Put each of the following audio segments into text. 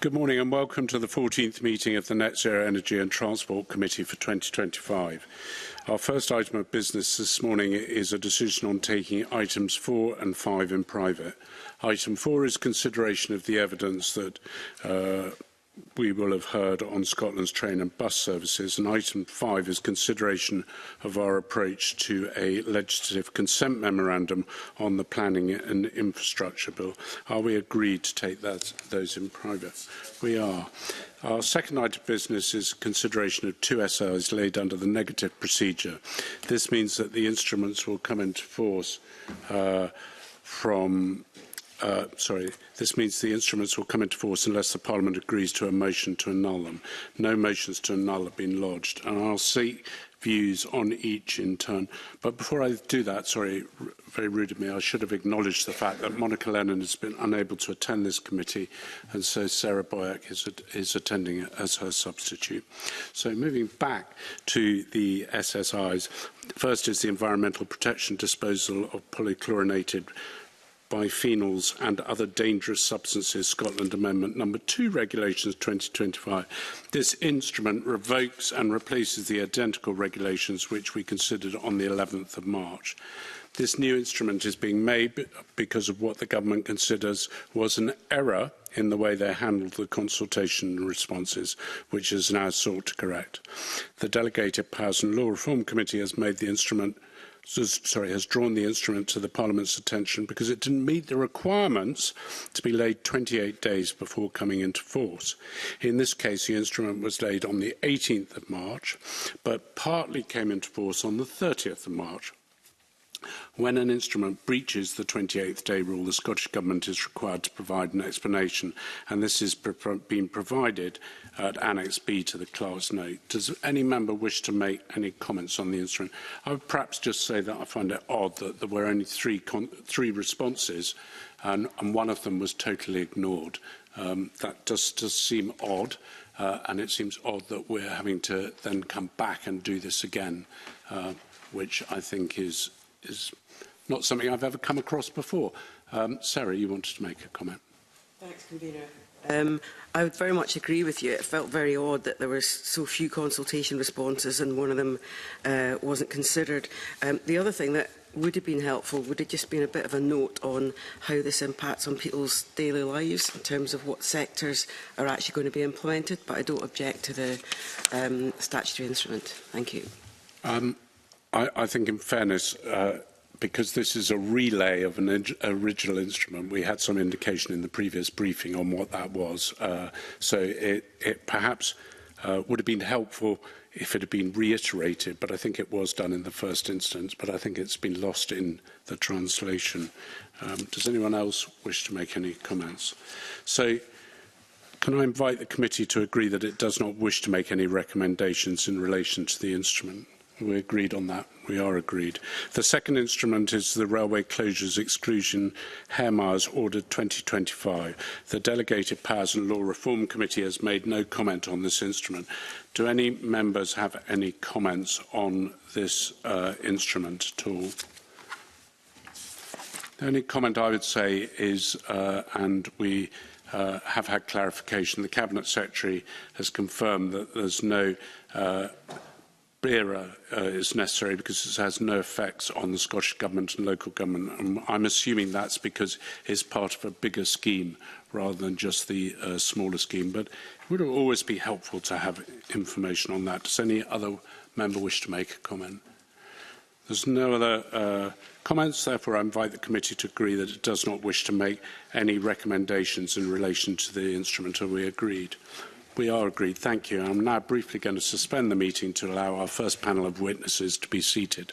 Good morning and welcome to the 14th meeting of the Net Zero Energy and Transport Committee for 2025. Our first item of business this morning is a decision on taking items 4 and 5 in private. Item 4 is consideration of the evidence that we will have heard on Scotland's train and bus services, and item 5 is consideration of our approach to a legislative consent memorandum on the planning and infrastructure bill. Are we agreed to take those in private? We are. Our second item of business is consideration of 2 SIs laid under the negative procedure. This means that the instruments will come into force this means the instruments will come into force unless the Parliament agrees to a motion to annul them. No motions to annul have been lodged, and I'll seek views on each in turn. But before I do that, sorry, very rude of me, I should have acknowledged the fact that Monica Lennon has been unable to attend this committee, and so Sarah Boyack is attending it as her substitute. So moving back to the SSIs, first is the environmental protection disposal of polychlorinated biphenyls and other dangerous substances, Scotland Amendment Number 2 Regulations 2025. This instrument revokes and replaces the identical regulations which we considered on the 11th of March. This new instrument is being made because of what the government considers was an error in the way they handled the consultation responses, which is now sought to correct. The Delegated Powers and Law Reform Committee has drawn the instrument to the Parliament's attention because it didn't meet the requirements to be laid 28 days before coming into force. In this case, the instrument was laid on the 18th of March, but partly came into force on the 30th of March. When an instrument breaches the 28th day rule, the Scottish Government is required to provide an explanation, and this is being provided at Annex B to the class note. Does any member wish to make any comments on the instrument? I would perhaps just say that I find it odd that there were only three responses, and one of them was totally ignored. That does seem odd, and it seems odd that we're having to then come back and do this again, which I think is not something I've ever come across before. Sarah, you wanted to make a comment. Thanks, Convener. I would very much agree with you. It felt very odd that there were so few consultation responses and one of them wasn't considered. The other thing that would have been helpful would have just been a bit of a note on how this impacts on people's daily lives in terms of what sectors are actually going to be implemented, but I don't object to the statutory instrument. Thank you. I think, in fairness, because this is a relay of an original instrument, we had some indication in the previous briefing on what that was. So it perhaps would have been helpful if it had been reiterated, but I think it was done in the first instance, but I think it's been lost in the translation. Does anyone else wish to make any comments? So can I invite the committee to agree that it does not wish to make any recommendations in relation to the instrument? We agreed on that. We are agreed. The second instrument is the Railway Closures Exclusion Hairmires Order 2025. The Delegated Powers and Law Reform Committee has made no comment on this instrument. Do any members have any comments on this instrument at all? The only comment I would say is, and we have had clarification, the Cabinet Secretary has confirmed that there's no BERA is necessary because it has no effects on the Scottish Government and local government. And I'm assuming that's because it's part of a bigger scheme rather than just the smaller scheme. But it would always be helpful to have information on that. Does any other member wish to make a comment? There's no other comments. Therefore, I invite the committee to agree that it does not wish to make any recommendations in relation to the instrument. Are we agreed? We are agreed. Thank you. I'm now briefly going to suspend the meeting to allow our first panel of witnesses to be seated.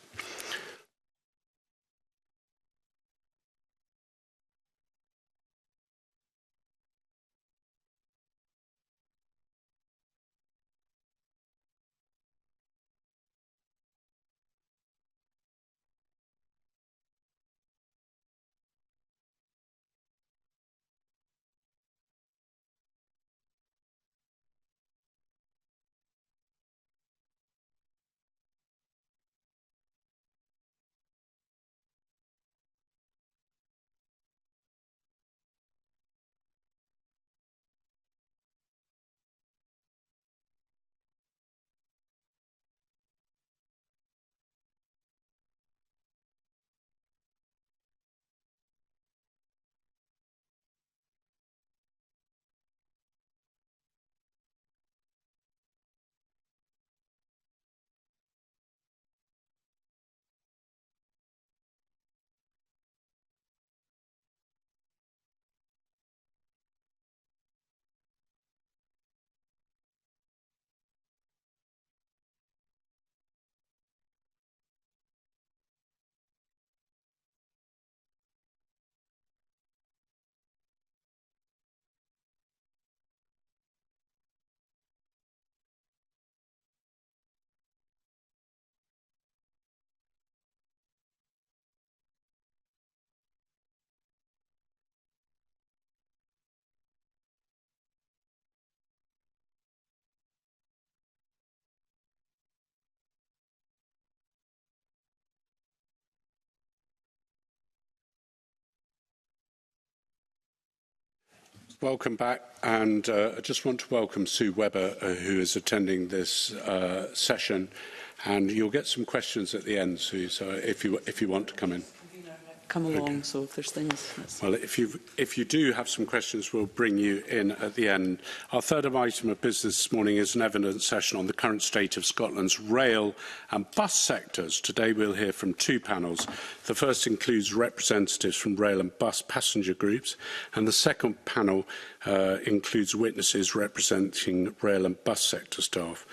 Welcome back, and I just want to welcome Sue Webber, who is attending this session, and you'll get some questions at the end, Sue, so if you want to come in. Come along, so if there's things... Well, if you do have some questions, we'll bring you in at the end. Our third item of business this morning is an evidence session on the current state of Scotland's rail and bus sectors. Today we'll hear from two panels. The first includes representatives from rail and bus passenger groups, and the second panel includes witnesses representing rail and bus sector staff.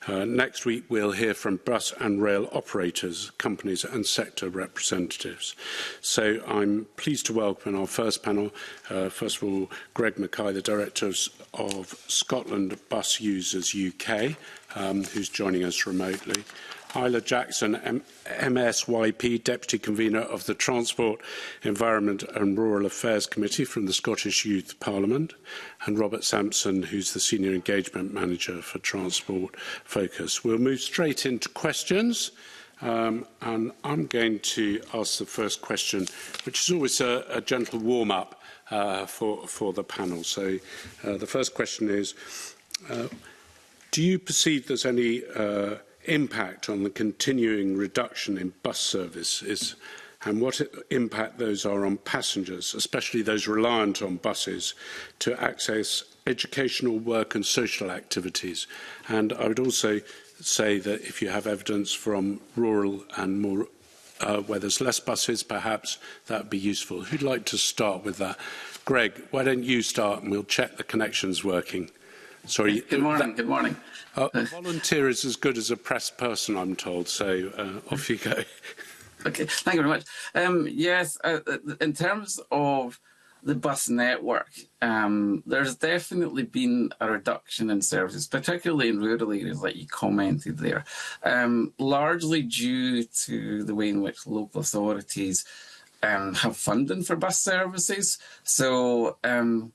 Next week we'll hear from bus and rail operators, companies and sector representatives. So I'm pleased to welcome our first panel, first of all, Greig Mackay, the Director of Scotland Bus Users UK, who's joining us remotely. Isla Jackson, MSYP, Deputy Convener of the Transport, Environment and Rural Affairs Committee from the Scottish Youth Parliament, and Robert Sampson, who's the Senior Engagement Manager for Transport Focus. We'll move straight into questions. And I'm going to ask the first question, which is always a gentle warm-up for the panel. So the first question is, do you perceive there's any impact on the continuing reduction in bus services and what impact those are on passengers, especially those reliant on buses, to access educational, work and social activities? And I would also say that if you have evidence from rural and more where there's less buses, perhaps that would be useful. Who'd like to start with that? Greg, why don't you start and we'll check the connection's working. Sorry. Good morning. Good morning. A volunteer is as good as a press person, I'm told, so off you go. Okay, thank you very much. Yes, in terms of the bus network, there's definitely been a reduction in services, particularly in rural areas, like you commented there, largely due to the way in which local authorities have funding for bus services. So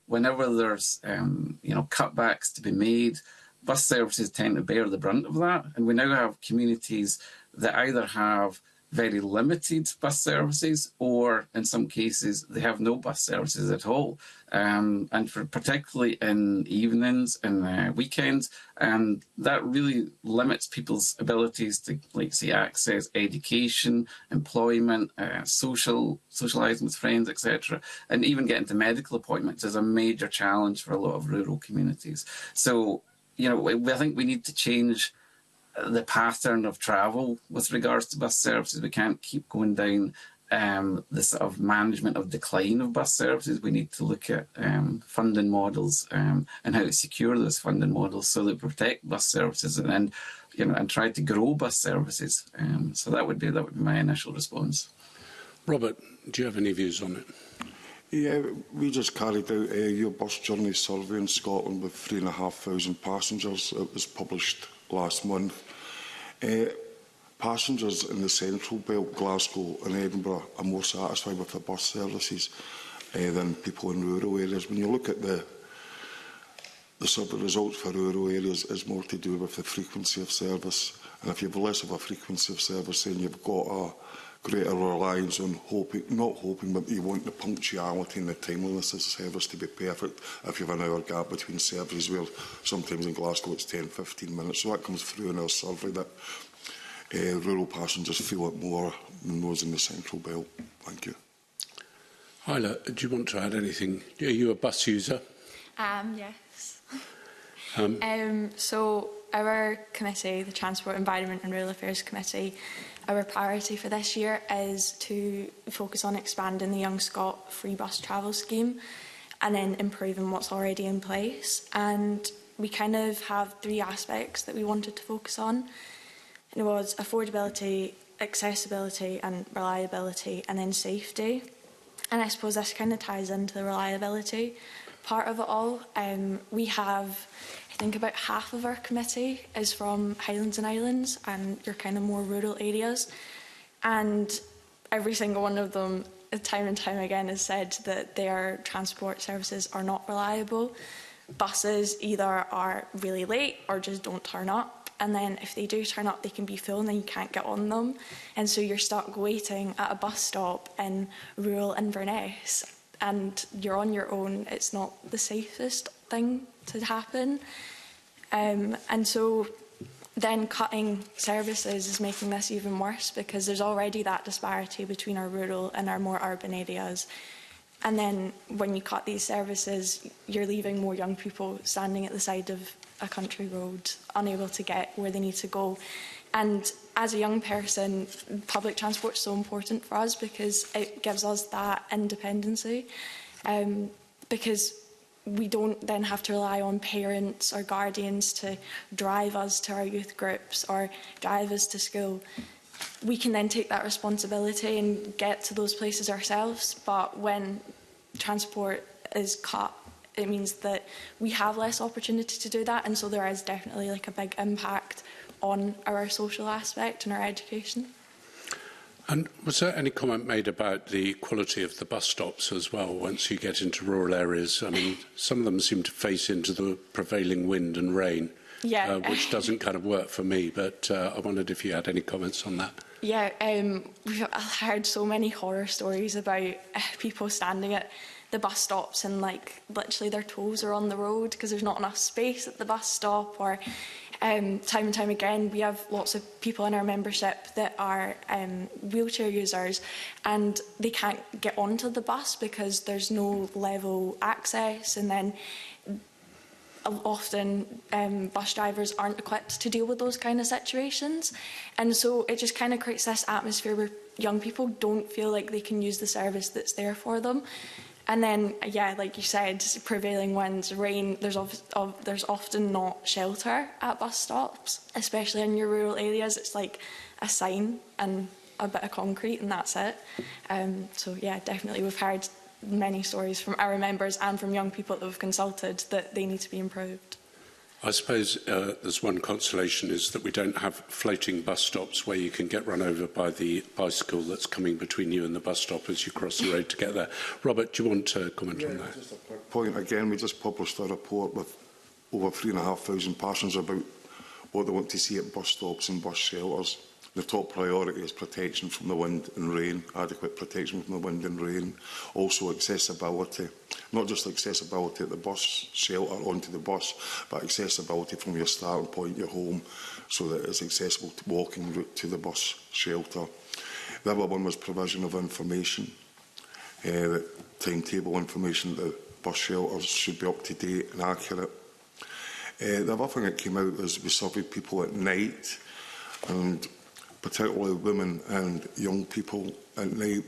whenever there's cutbacks to be made, bus services tend to bear the brunt of that. And we now have communities that either have very limited bus services, or in some cases they have no bus services at all, and particularly in evenings and weekends, and that really limits people's abilities to, like, say, access education, employment, socialising with friends, etc., and even getting to medical appointments is a major challenge for a lot of rural communities. So, I think we need to change the pattern of travel with regards to bus services. We can't keep going down the sort of management of decline of bus services. We need to look at funding models and how to secure those funding models so that we protect bus services and try to grow bus services. So that would be my initial response. Robert, do you have any views on it? Yeah, we just carried out your bus journey survey in Scotland with 3,500 passengers. It was published last month. Passengers in the central belt, Glasgow and Edinburgh, are more satisfied with the bus services than people in rural areas. When you look at the survey results for rural areas, it's more to do with the frequency of service. And if you have less of a frequency of service, then you've got a greater reliance on not hoping, but you want the punctuality and the timeliness of the service to be perfect. If you have an hour gap between services, where sometimes in Glasgow it's 10-15 minutes. So that comes through in our survey that rural passengers feel it more than those in the central belt. Thank you. Isla, do you want to add anything? Are you a bus user? Yes. So our committee, the Transport, Environment and Rural Affairs Committee, our priority for this year is to focus on expanding the Young Scot free bus travel scheme and then improving what's already in place. And we kind of have three aspects that we wanted to focus on. And it was affordability, accessibility and reliability, and then safety. And I suppose this kind of ties into the reliability part of it all. We have, I think, about half of our committee is from Highlands and Islands and your kind of more rural areas. And every single one of them, time and time again, has said that their transport services are not reliable. Buses either are really late or just don't turn up. And then if they do turn up, they can be full and then you can't get on them. And so you're stuck waiting at a bus stop in rural Inverness and you're on your own, it's not the safest thing to happen. And so then cutting services is making this even worse, because there's already that disparity between our rural and our more urban areas. And then when you cut these services, you're leaving more young people standing at the side of a country road, unable to get where they need to go. And as a young person, public transport is so important for us because it gives us that independency. Because we don't then have to rely on parents or guardians to drive us to our youth groups or drive us to school. We can then take that responsibility and get to those places ourselves. But when transport is cut, it means that we have less opportunity to do that. And so there is definitely like a big impact on our social aspect and our education. And was there any comment made about the quality of the bus stops as well once you get into rural areas? I mean, some of them seem to face into the prevailing wind and rain, which doesn't kind of work for me, but I wondered if you had any comments on that. Yeah, we've heard so many horror stories about people standing at the bus stops and like literally their toes are on the road because there's not enough space at the bus stop, or time and time again we have lots of people in our membership that are wheelchair users and they can't get onto the bus because there's no level access, and then often bus drivers aren't equipped to deal with those kind of situations, and so it just kind of creates this atmosphere where young people don't feel like they can use the service that's there for them. And then, yeah, like you said, prevailing winds, rain, there's often not shelter at bus stops, especially in your rural areas. It's like a sign and a bit of concrete and that's it. So, yeah, definitely we've heard many stories from our members and from young people that we've consulted that they need to be improved. I suppose there's one consolation is that we don't have floating bus stops where you can get run over by the bicycle that's coming between you and the bus stop as you cross the road to get there. Robert, do you want to comment on that? Just a quick point. Again, we just published a report with over 3,500 passengers about what they want to see at bus stops and bus shelters. The top priority is protection from the wind and rain, adequate protection from the wind and rain. Also accessibility, not just accessibility at the bus shelter onto the bus, but accessibility from your starting point, your home, so that it's accessible to walking route to the bus shelter. The other one was provision of information. The timetable information at the bus shelters should be up to date and accurate. The other thing that came out is we surveyed people at night, and particularly women and young people at night.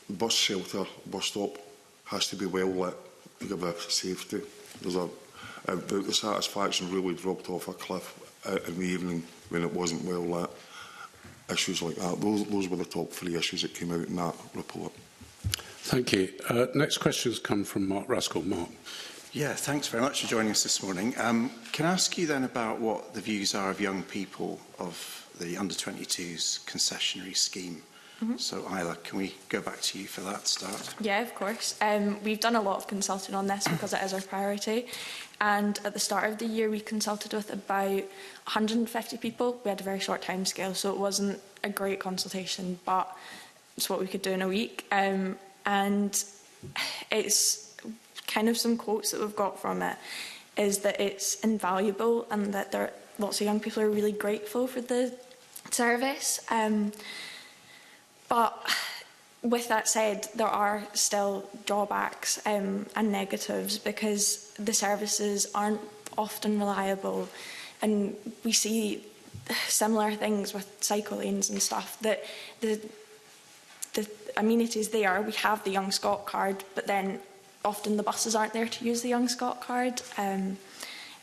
The bus shelter, bus stop has to be well lit to give us safety. The satisfaction really dropped off a cliff in the evening when it wasn't well lit. Issues like that. Those were the top 3 issues that came out in that report. Thank you. Next questions come from Mark Raskell. Mark. Yeah, thanks very much for joining us this morning. Can I ask you then about what the views are of young people of the under-22s concessionary scheme? So, Isla, can we go back to you for that start? Yeah, of course. We've done a lot of consulting on this because it is our priority. And at the start of the year, we consulted with about 150 people. We had a very short time scale, so it wasn't a great consultation, but it's what we could do in a week. And it's kind of some quotes that we've got from it is that it's invaluable and that there lots of young people are really grateful for the service. But with that said, there are still drawbacks and negatives because the services aren't often reliable, and we see similar things with cycle lanes and stuff, that the amenities there, we have the Young Scot card, but then often the buses aren't there to use the Young Scot card.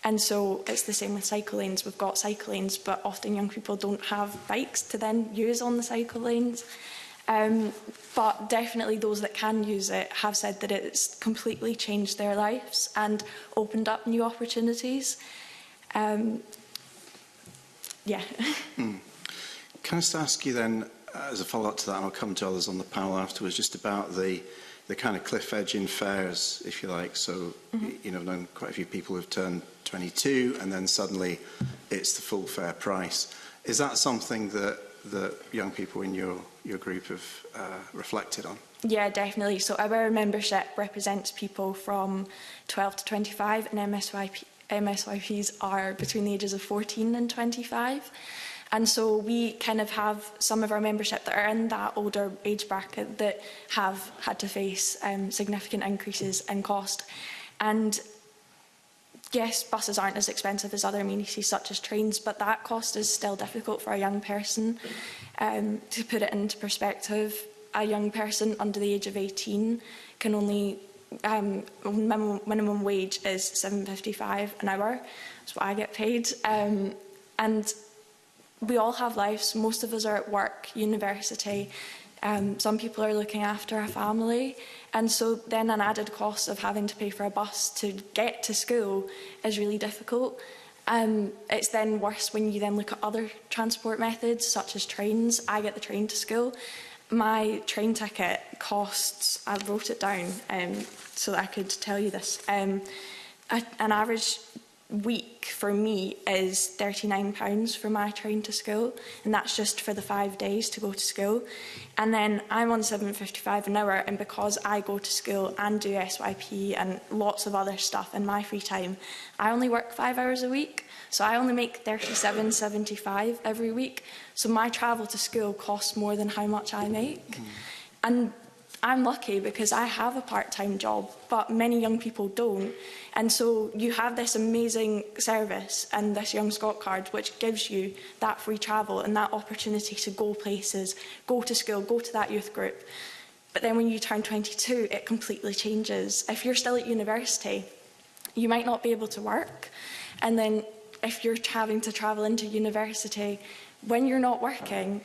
And so it's the same with cycle lanes. We've got cycle lanes, but often young people don't have bikes to then use on the cycle lanes. But definitely those that can use it have said that it's completely changed their lives and opened up new opportunities. Yeah. Can I just ask you then, as a follow-up to that, and I'll come to others on the panel afterwards, just about the kind of cliff edge in fares, if you like. So, you know, I've known quite a few people who've turned 22 and then suddenly it's the full fare price. Is that something that young people in your group have reflected on? Yeah, definitely. So our membership represents people from 12 to 25, and MSYPs are between the ages of 14 and 25. And so we kind of have some of our membership that are in that older age bracket that have had to face significant increases in cost. And yes, buses aren't as expensive as other amenities such as trains, but that cost is still difficult for a young person. To put it into perspective, a young person under the age of 18 can only, minimum wage is £7.55 an hour. That's what I get paid. And we all have lives. Most of us are at work, university. Some people are looking after a family. And so then an added cost of having to pay for a bus to get to school is really difficult. It's then worse when you then look at other transport methods, such as trains. I get the train to school. My train ticket costs, I wrote it down so that I could tell you this, an average week for me is £39 for my train to school, and that's just for the 5 days to go to school. And then I'm on £7.55 an hour, and because I go to school and do SYP and lots of other stuff in my free time, I only work 5 hours a week, so I only make £37.75 every week. So my travel to school costs more than how much I make. And I'm lucky because I have a part-time job, but many young people don't. And so you have this amazing service and this Young Scot card, which gives you that free travel and that opportunity to go places, go to school, go to that youth group. But then when you turn 22, it completely changes. If you're still at university, you might not be able to work. And then if you're having to travel into university, when you're not working,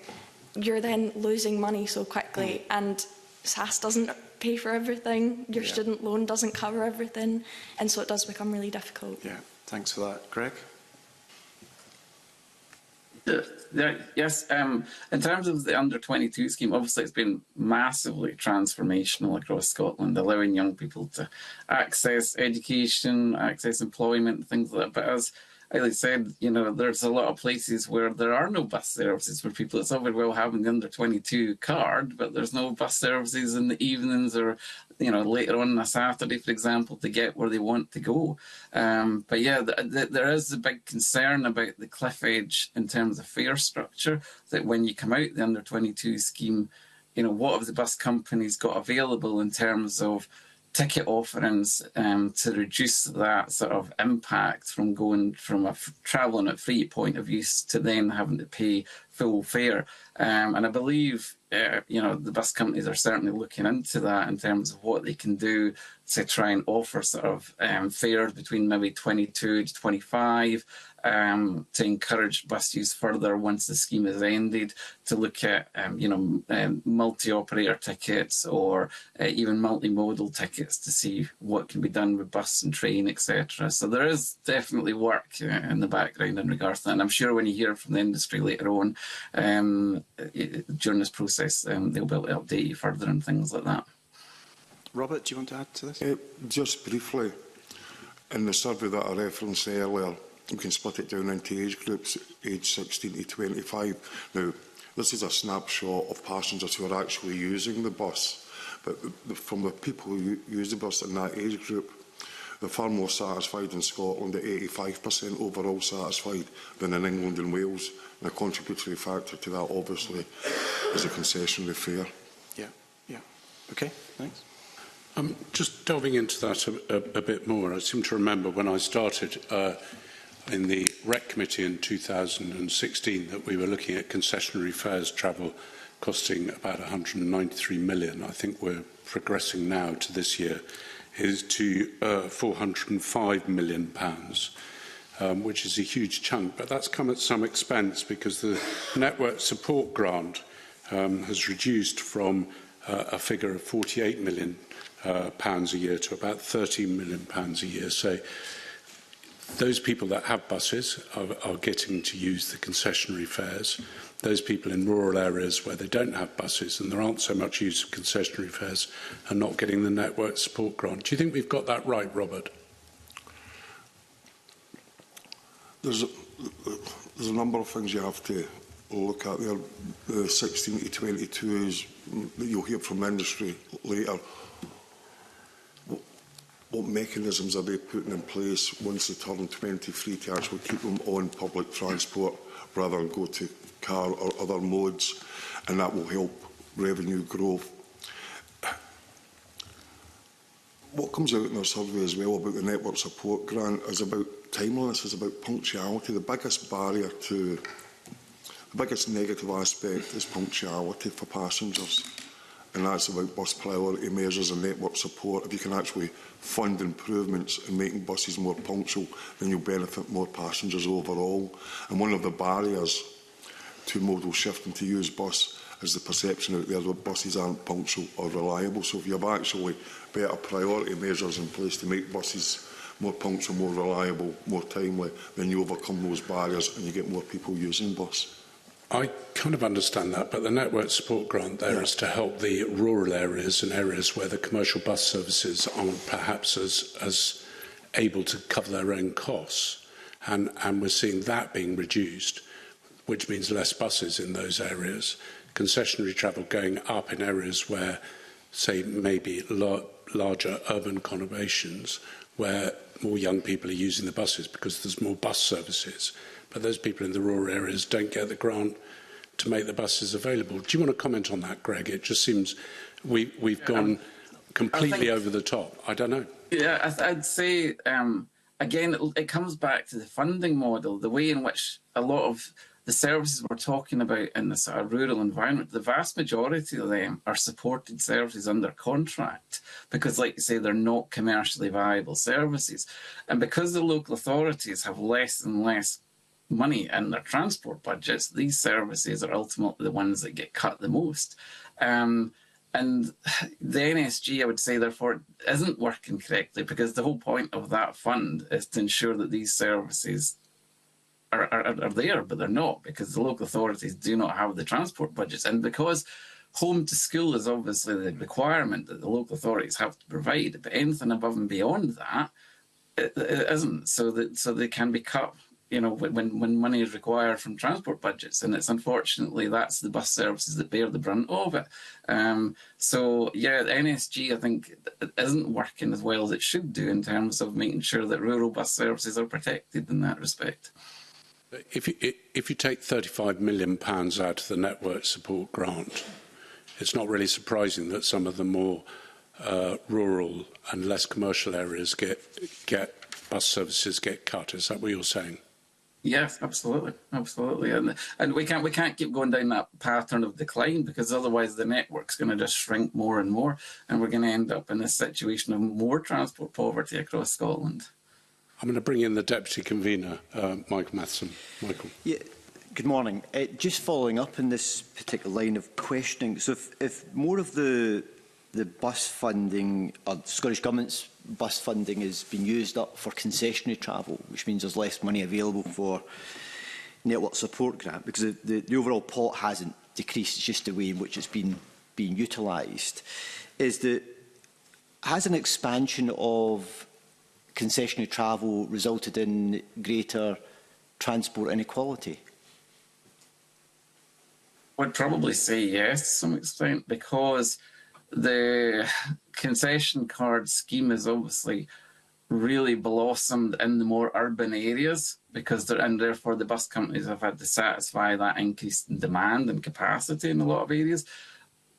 you're then losing money so quickly. And SAS doesn't pay for everything, your student loan doesn't cover everything, and so it does become really difficult. Yeah, thanks for that. Greg? Yes, in terms of the under-22 scheme, obviously it's been massively transformational across Scotland, allowing young people to access education, access employment, things like that. But as Eileen said, you know, there's a lot of places where there are no bus services for people. It's all very well having the under-22 card, but there's no bus services in the evenings or, you know, later on a Saturday, for example, to get where they want to go. But yeah, there is a big concern about the cliff edge in terms of fare structure, that when you come out the under-22 scheme, you know, what have the bus companies got available in terms of ticket offerings to reduce that sort of impact from going from a travelling at free point of use to then having to pay full fare. And I believe, you know, the bus companies are certainly looking into that in terms of what they can do to try and offer sort of fares between maybe 22 to 25, to encourage bus use further once the scheme is ended, to look at, you know, multi-operator tickets or even multimodal tickets to see what can be done with bus and train, etc. So there is definitely work in the background in regards to that. And I'm sure when you hear from the industry later on during this process, they'll be able to update you further and things like that. Robert, do you want to add to this? Just briefly, in the survey that I referenced earlier, we can split it down into age groups, age 16 to 25. Now, this is a snapshot of passengers who are actually using the bus, but from the people who use the bus in that age group, they're far more satisfied in Scotland, at 85% overall satisfied, than in England and Wales. And a contributory factor to that, obviously, is a concessionary fare. Yeah. Okay, thanks. Just delving into that a bit more, I seem to remember when I started in the REC committee in 2016 that we were looking at concessionary fares travel costing about 193 million. I think we're progressing now to this year is to £405 million, which is a huge chunk. But that's come at some expense because the network support grant has reduced from a figure of £48 million a year to about £13 million a year. So those people that have buses are getting to use the concessionary fares. Those people in rural areas where they don't have buses and there aren't so much use of concessionary fares are not getting the network support grant. Do you think we've got that right, Robert? There's a number of things you have to look at there. The 16 to 22 is that you'll hear from industry later, what mechanisms are they putting in place once they turn 23 to actually keep them on public transport rather than go to car or other modes, and that will help revenue growth. What comes out in our survey as well about the network support grant is about timeliness, is about punctuality. The biggest barrier to, the biggest negative aspect is punctuality for passengers, and that's about bus priority measures and network support. If you can actually fund improvements in making buses more punctual, then you'll benefit more passengers overall. And one of the barriers to modal shifting to use bus is the perception out there that buses aren't punctual or reliable. So if you have actually better priority measures in place to make buses more punctual, more reliable, more timely, then you overcome those barriers and you get more people using bus. I kind of understand that, but the network support grant there is to help the rural areas and areas where the commercial bus services aren't perhaps as able to cover their own costs. And we're seeing that being reduced, which means less buses in those areas. Concessionary travel going up in areas where, say, maybe larger urban conurbations, where more young people are using the buses because there's more bus services. But those people in the rural areas don't get the grant to make the buses available. Do you want to comment on that, Greg? It just seems we've gone completely over the top. I don't know. Yeah, I'd say, again, it comes back to the funding model, the way in which a lot of the services we're talking about in the sort of rural environment, the vast majority of them are supported services under contract because, like you say, they're not commercially viable services. And because the local authorities have less and less money in their transport budgets, these services are ultimately the ones that get cut the most. And the NSG, I would say, therefore, isn't working correctly because the whole point of that fund is to ensure that these services are there, but they're not because the local authorities do not have the transport budgets. And because home to school is obviously the requirement that the local authorities have to provide, but anything above and beyond that, it isn't. So they can be cut, you know, when money is required from transport budgets. And it's unfortunately that's the bus services that bear the brunt of it. So yeah, the NSG, I think, isn't working as well as it should do in terms of making sure that rural bus services are protected in that respect. If you take £35 million out of the network support grant, it's not really surprising that some of the more rural and less commercial areas get bus services get cut. Is that what you're saying? Yes, absolutely, absolutely, and we can't keep going down that pattern of decline because otherwise the network's going to just shrink more and more, and we're going to end up in this situation of more transport poverty across Scotland. I'm going to bring in the Deputy Convener, Michael Matheson. Michael. Yeah, good morning. Just following up in this particular line of questioning, so if more of the bus funding, or Scottish Government's bus funding is being used up for concessionary travel, which means there's less money available for network support grant, because the overall pot hasn't decreased, it's just the way in which it's being utilised, has an expansion of concessionary travel resulted in greater transport inequality? I'd probably say yes to some extent because the concession card scheme has obviously really blossomed in the more urban areas and therefore the bus companies have had to satisfy that increase in demand and capacity in a lot of areas.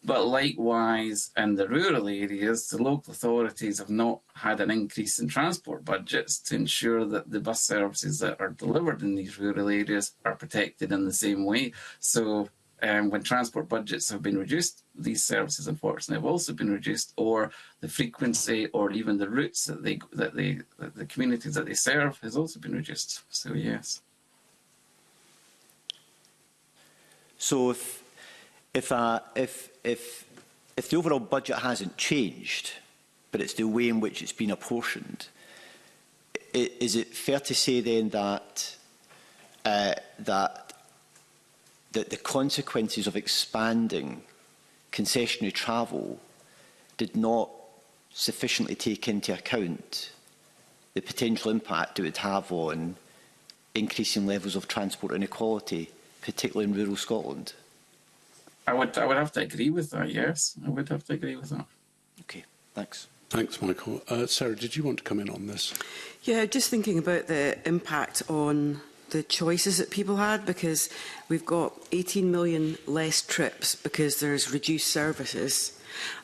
But likewise, in the rural areas, the local authorities have not had an increase in transport budgets to ensure that the bus services that are delivered in these rural areas are protected in the same way. So when transport budgets have been reduced, these services unfortunately have also been reduced, or the frequency or even the routes that the communities that they serve has also been reduced. So yes. So if the overall budget hasn't changed, but it's the way in which it's been apportioned, is it fair to say then that the consequences of expanding concessionary travel did not sufficiently take into account the potential impact it would have on increasing levels of transport inequality, particularly in rural Scotland? I would have to agree with that. Yes, I would have to agree with that. Okay, thanks. Thanks, Michael. Sarah, did you want to come in on this? Yeah, just thinking about the impact on the choices that people had, because we've got 18 million less trips because there's reduced services,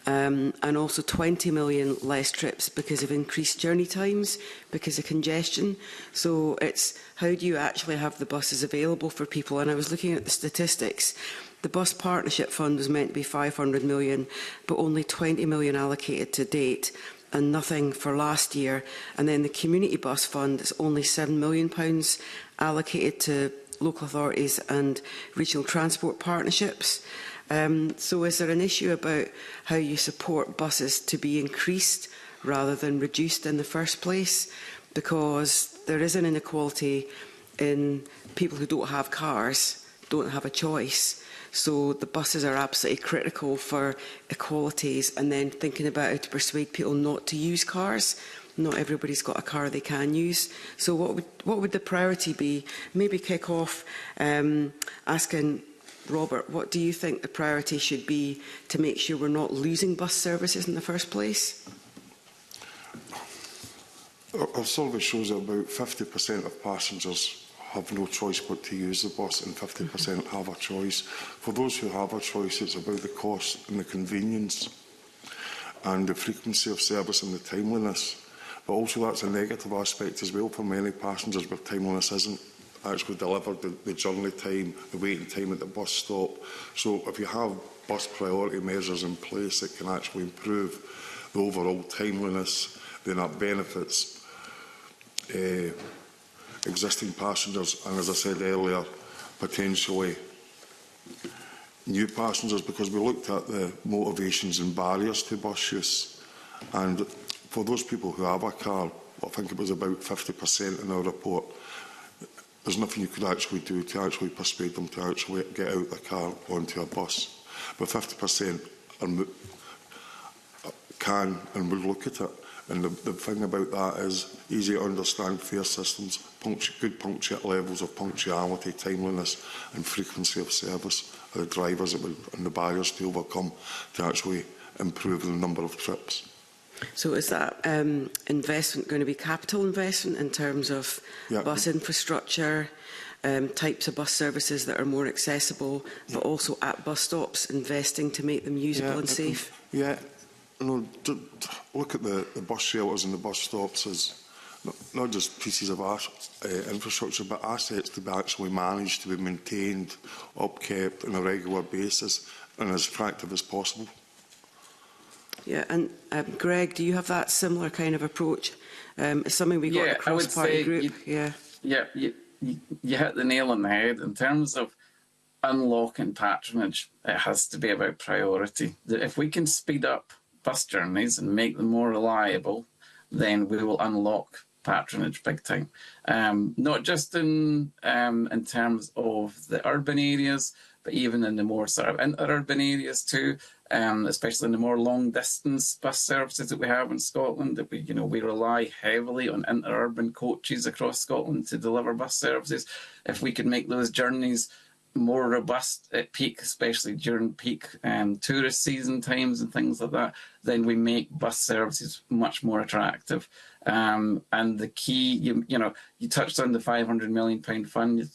and also 20 million less trips because of increased journey times, because of congestion. So it's how do you actually have the buses available for people? And I was looking at the statistics. The Bus Partnership Fund was meant to be 500 million, but only 20 million allocated to date, and nothing for last year. And then the Community Bus Fund is only £7 million allocated to local authorities and regional transport partnerships. So is there an issue about how you support buses to be increased rather than reduced in the first place? Because there is an inequality in people who don't have cars, don't have a choice. So the buses are absolutely critical for equalities, and then thinking about how to persuade people not to use cars. Not everybody's got a car they can use. So what would the priority be? Maybe kick off asking Robert, what do you think the priority should be to make sure we're not losing bus services in the first place? Our survey shows that about 50% of passengers have no choice but to use the bus, and 50% have a choice. For those who have a choice, it's about the cost and the convenience and the frequency of service and the timeliness. But also that's a negative aspect as well for many passengers where timeliness isn't actually delivered, the journey time, the waiting time at the bus stop. So if you have bus priority measures in place that can actually improve the overall timeliness, then that benefits existing passengers and, as I said earlier, potentially new passengers, because we looked at the motivations and barriers to bus use. And for those people who have a car, I think it was about 50% in our report, there's nothing you could actually do to actually persuade them to actually get out the car onto a bus. But 50% can and would look at it. And the thing about that is easy to understand fare systems, good levels of punctuality, timeliness and frequency of service are the drivers and the barriers to overcome to actually improve the number of trips. So is that investment going to be capital investment in terms of bus infrastructure, types of bus services that are more accessible, but also at bus stops, investing to make them usable and safe? Yeah. No, look at the bus shelters and the bus stops as not just pieces of infrastructure, but assets to be actually managed, to be maintained, upkept on a regular basis and as attractive as possible. Yeah, and Greg, do you have that similar kind of approach? It's something we got a cross-party group. You hit the nail on the head. In terms of unlocking patronage, it has to be about priority. If we can speed up bus journeys and make them more reliable, then we will unlock patronage big time. Not just in terms of the urban areas, but even in the more sort of inter-urban areas too, especially in the more long-distance bus services that we have in Scotland. That we rely heavily on inter-urban coaches across Scotland to deliver bus services. If we could make those journeys more robust at peak, especially during peak tourist season times and things like that, then we make bus services much more attractive. And the key, you touched on the £500 million fund.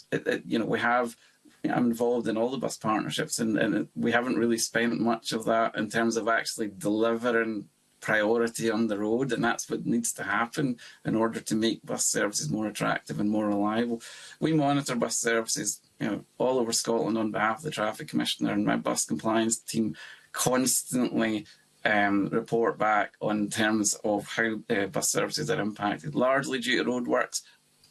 I'm involved in all the bus partnerships, and we haven't really spent much of that in terms of actually delivering priority on the road, and that's what needs to happen in order to make bus services more attractive and more reliable. We monitor bus services all over Scotland on behalf of the Traffic Commissioner, and my bus compliance team constantly report back on terms of how bus services are impacted, largely due to roadworks,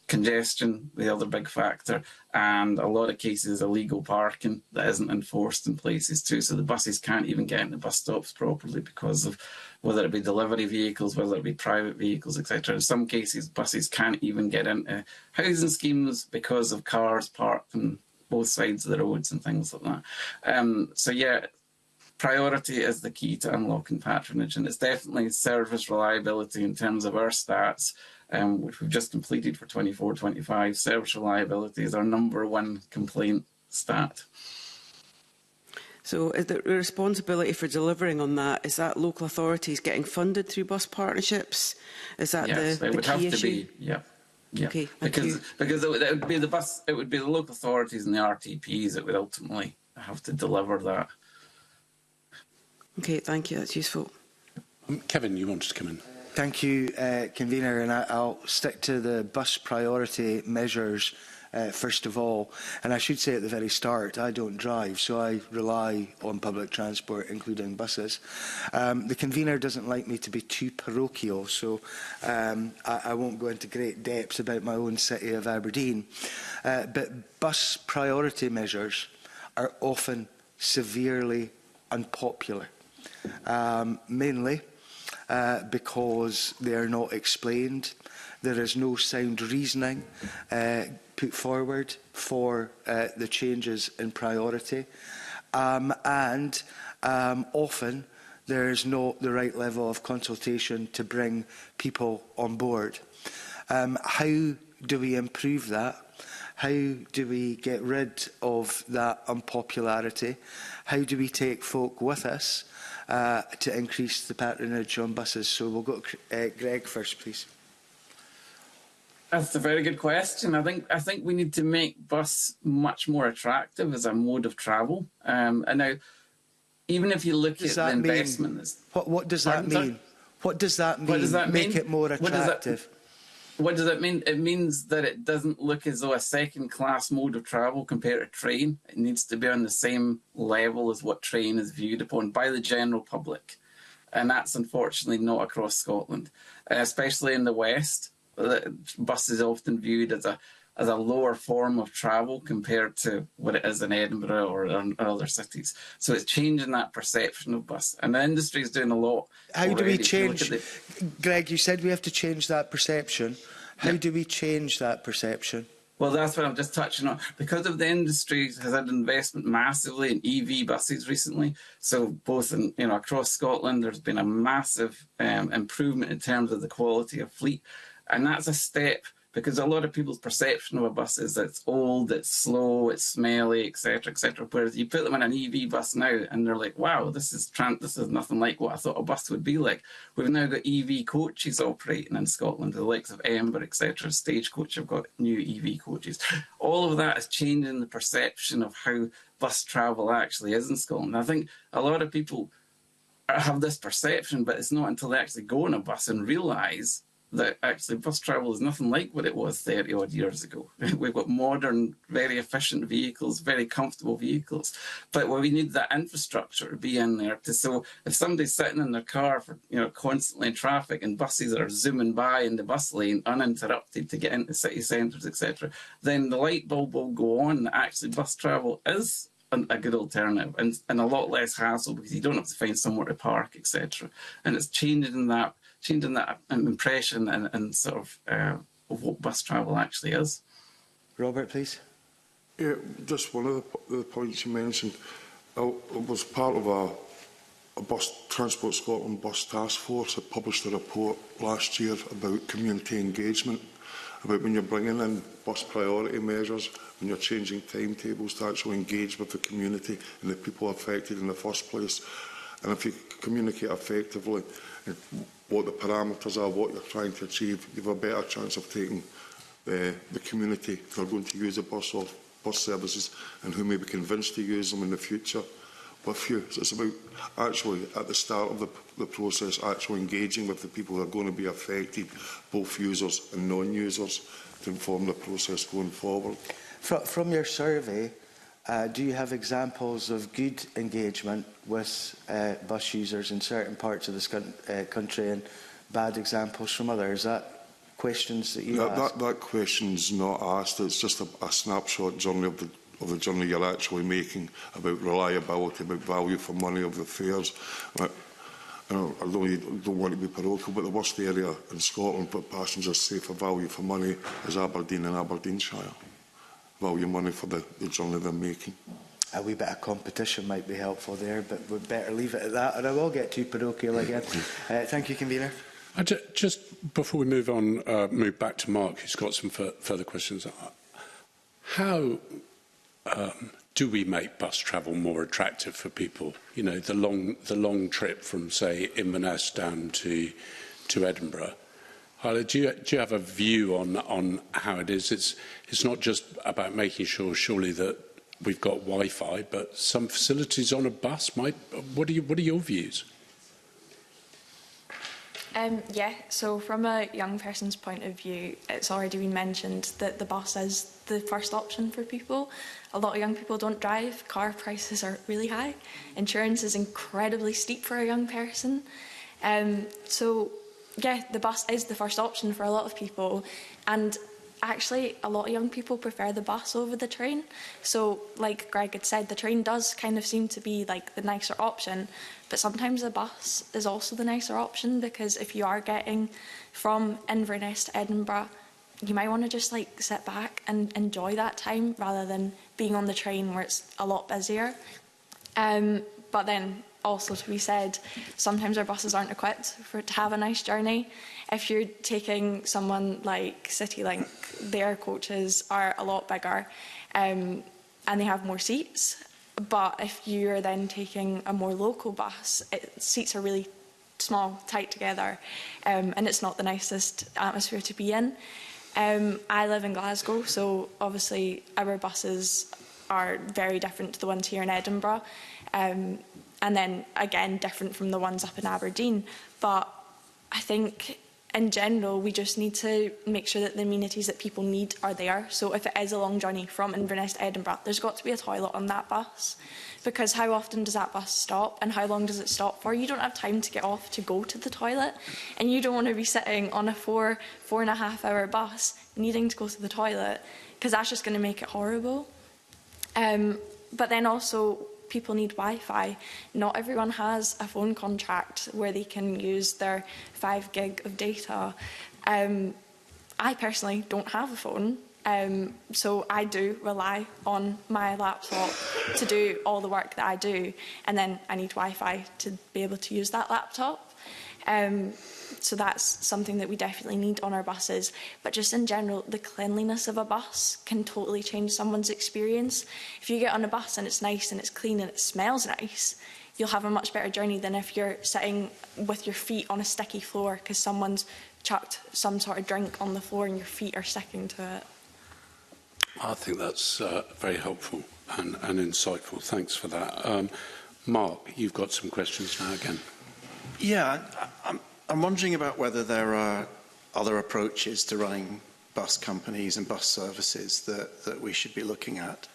congestion, the other big factor, and a lot of cases illegal parking that isn't enforced in places too. So the buses can't even get into bus stops properly because of whether it be delivery vehicles, whether it be private vehicles, etc. In some cases, buses can't even get into housing schemes because of cars parked on both sides of the roads and things like that. Priority is the key to unlocking patronage, and it's definitely service reliability in terms of our stats, which we've just completed for 24-25. Service reliability is our #1 complaint stat. So is the responsibility for delivering on that, is that local authorities getting funded through bus partnerships? Is that yes, the it would key have to issue? be. Yeah. Yeah. Okay, thank because you. because it would be the bus, it would be the local authorities and the RTPs that would ultimately have to deliver that. Okay, thank you. That's useful. Kevin, you wanted to come in. Thank you, Convener, and I'll stick to the bus priority measures first of all. And I should say at the very start, I don't drive, so I rely on public transport, including buses. The Convener doesn't like me to be too parochial, so I won't go into great depths about my own city of Aberdeen. But bus priority measures are often severely unpopular, mainly because they are not explained. There is no sound reasoning put forward for the changes in priority, and often there is not the right level of consultation to bring people on board. How do we improve that? How do we get rid of that unpopularity? How do we take folk with us to increase the patronage on buses? So we'll go to Greg first, please. That's a very good question. I think we need to make bus much more attractive as a mode of travel. And now, even if you look at the investment, what does that mean? What does that mean? What does that mean? Make it more attractive. What does that mean? It means that it doesn't look as though a second-class mode of travel compared to train. It needs to be on the same level as what train is viewed upon by the general public. And that's unfortunately not across Scotland, especially in the West. Bus is often viewed as a lower form of travel compared to what it is in Edinburgh or other cities. So it's changing that perception of bus. And the industry is doing a lot. How do we change? Greg, you said we have to change that perception. How do we change that perception? Well, that's what I'm just touching on. Because of the industry has had investment massively in EV buses recently. So both in, across Scotland, there's been a massive improvement in terms of the quality of fleet. And that's a step, because a lot of people's perception of a bus is that it's old, it's slow, it's smelly, etc., etc. Whereas you put them in an EV bus now, and they're like, "Wow, this is nothing like what I thought a bus would be like." We've now got EV coaches operating in Scotland, the likes of Edinburgh, etc. Stagecoach have got new EV coaches. All of that is changing the perception of how bus travel actually is in Scotland. I think a lot of people have this perception, but it's not until they actually go on a bus and realise that actually bus travel is nothing like what it was 30 odd years ago. We've got modern, very efficient vehicles, very comfortable vehicles. But we need that infrastructure to be in there. So if somebody's sitting in their car for constantly in traffic and buses are zooming by in the bus lane uninterrupted to get into city centres, etc., then the light bulb will go on that actually bus travel is a good alternative and a lot less hassle, because you don't have to find somewhere to park, etc. And it's changing that impression and sort of what bus travel actually is. Robert, please. Yeah, just one of the points you mentioned. I was part of a Transport Scotland bus task force that published a report last year about community engagement, about when you're bringing in bus priority measures, when you're changing timetables to actually engage with the community and the people affected in the first place. And if you communicate effectively what the parameters are, what you're trying to achieve, you have a better chance of taking the community who are going to use the bus services and who may be convinced to use them in the future with you. So it's about actually, at the start of the process, actually engaging with the people who are going to be affected, both users and non-users, to inform the process going forward. From your survey, do you have examples of good engagement with bus users in certain parts of this country and bad examples from others? Is that questions that you ask? That question's not asked. It's just a snapshot journey of the journey you're actually making, about reliability, about value for money of the fares. I know you don't want to be parochial, but the worst area in Scotland for passengers say for value for money is Aberdeen and Aberdeenshire. Value money for the journey they're making. A wee bit of competition might be helpful there, but we'd better leave it at that, and I will get too parochial again. Thank you, Convener. Just before we move on, move back to Mark, who's got some further questions. How do we make bus travel more attractive for people? You know, the long trip from, say, Inverness down to Edinburgh. Harla, do you have a view on how it is? It's not just about making sure, surely, that we've got Wi-Fi, but some facilities on a bus might. What are your views? Yeah, so from a young person's point of view, it's already been mentioned that the bus is the first option for people. A lot of young people don't drive, car prices are really high, insurance is incredibly steep for a young person. So yeah, the bus is the first option for a lot of people, and actually a lot of young people prefer the bus over the train. So like Greg had said, the train does kind of seem to be like the nicer option, but sometimes the bus is also the nicer option, because if you are getting from Inverness to Edinburgh, you might want to just like sit back and enjoy that time rather than being on the train where it's a lot busier. But then also to be said, sometimes our buses aren't equipped to have a nice journey. If you're taking someone like CityLink, their coaches are a lot bigger and they have more seats. But if you're then taking a more local bus, seats are really small, tight together, and it's not the nicest atmosphere to be in. I live in Glasgow, so obviously our buses are very different to the ones here in Edinburgh. And then again different from the ones up in Aberdeen. But I think in general we just need to make sure that the amenities that people need are there. So if it is a long journey from Inverness to Edinburgh, there's got to be a toilet on that bus, because how often does that bus stop and how long does it stop for? You don't have time to get off to go to the toilet, and you don't want to be sitting on a 4.5 hour bus needing to go to the toilet, because that's just going to make it horrible. But then also people need Wi-Fi. Not everyone has a phone contract where they can use their 5 gig of data. I personally don't have a phone, so I do rely on my laptop to do all the work that I do, and then I need Wi-Fi to be able to use that laptop. So that's something that we definitely need on our buses. But just in general, the cleanliness of a bus can totally change someone's experience. If you get on a bus and it's nice and it's clean and it smells nice, you'll have a much better journey than if you're sitting with your feet on a sticky floor because someone's chucked some sort of drink on the floor and your feet are sticking to it. I think that's very helpful and insightful. Thanks for that. Mark, you've got some questions now again. Yeah, I'm wondering about whether there are other approaches to running bus companies and bus services that we should be looking at.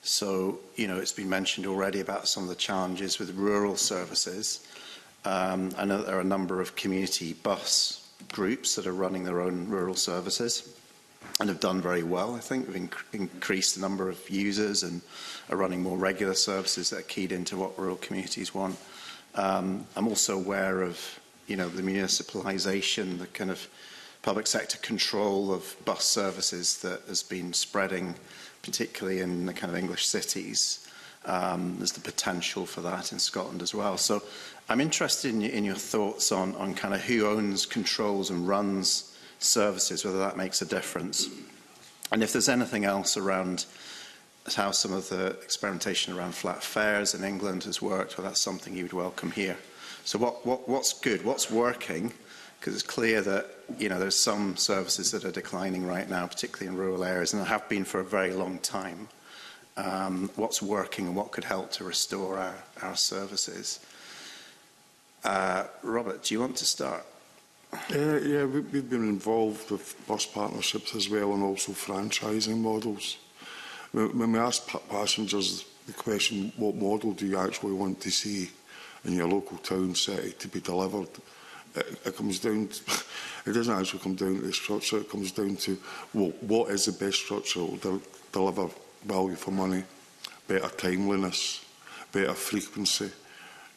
So, you know, it's been mentioned already about some of the challenges with rural services. I know that there are a number of community bus groups that are running their own rural services and have done very well. I think we've increased the number of users and are running more regular services that are keyed into what rural communities want. I'm also aware of, you know, the municipalisation, the kind of public sector control of bus services that has been spreading, particularly in the kind of English cities. There's the potential for that in Scotland as well. So I'm interested in your thoughts on kind of who owns, controls and runs services, whether that makes a difference. And if there's anything else around how some of the experimentation around flat fares in England has worked, well, that's something you would welcome here. So what's good, what's working? Because it's clear that, you know, there's some services that are declining right now, particularly in rural areas, and there have been for a very long time. What's working and what could help to restore our services? Robert, do you want to start? Yeah, we've been involved with bus partnerships as well, and also franchising models. When we ask passengers the question, what model do you actually want to see in your local town city to be delivered, it comes down to, it doesn't actually come down to the structure, it comes down to, well, what is the best structure that will deliver value for money, better timeliness, better frequency,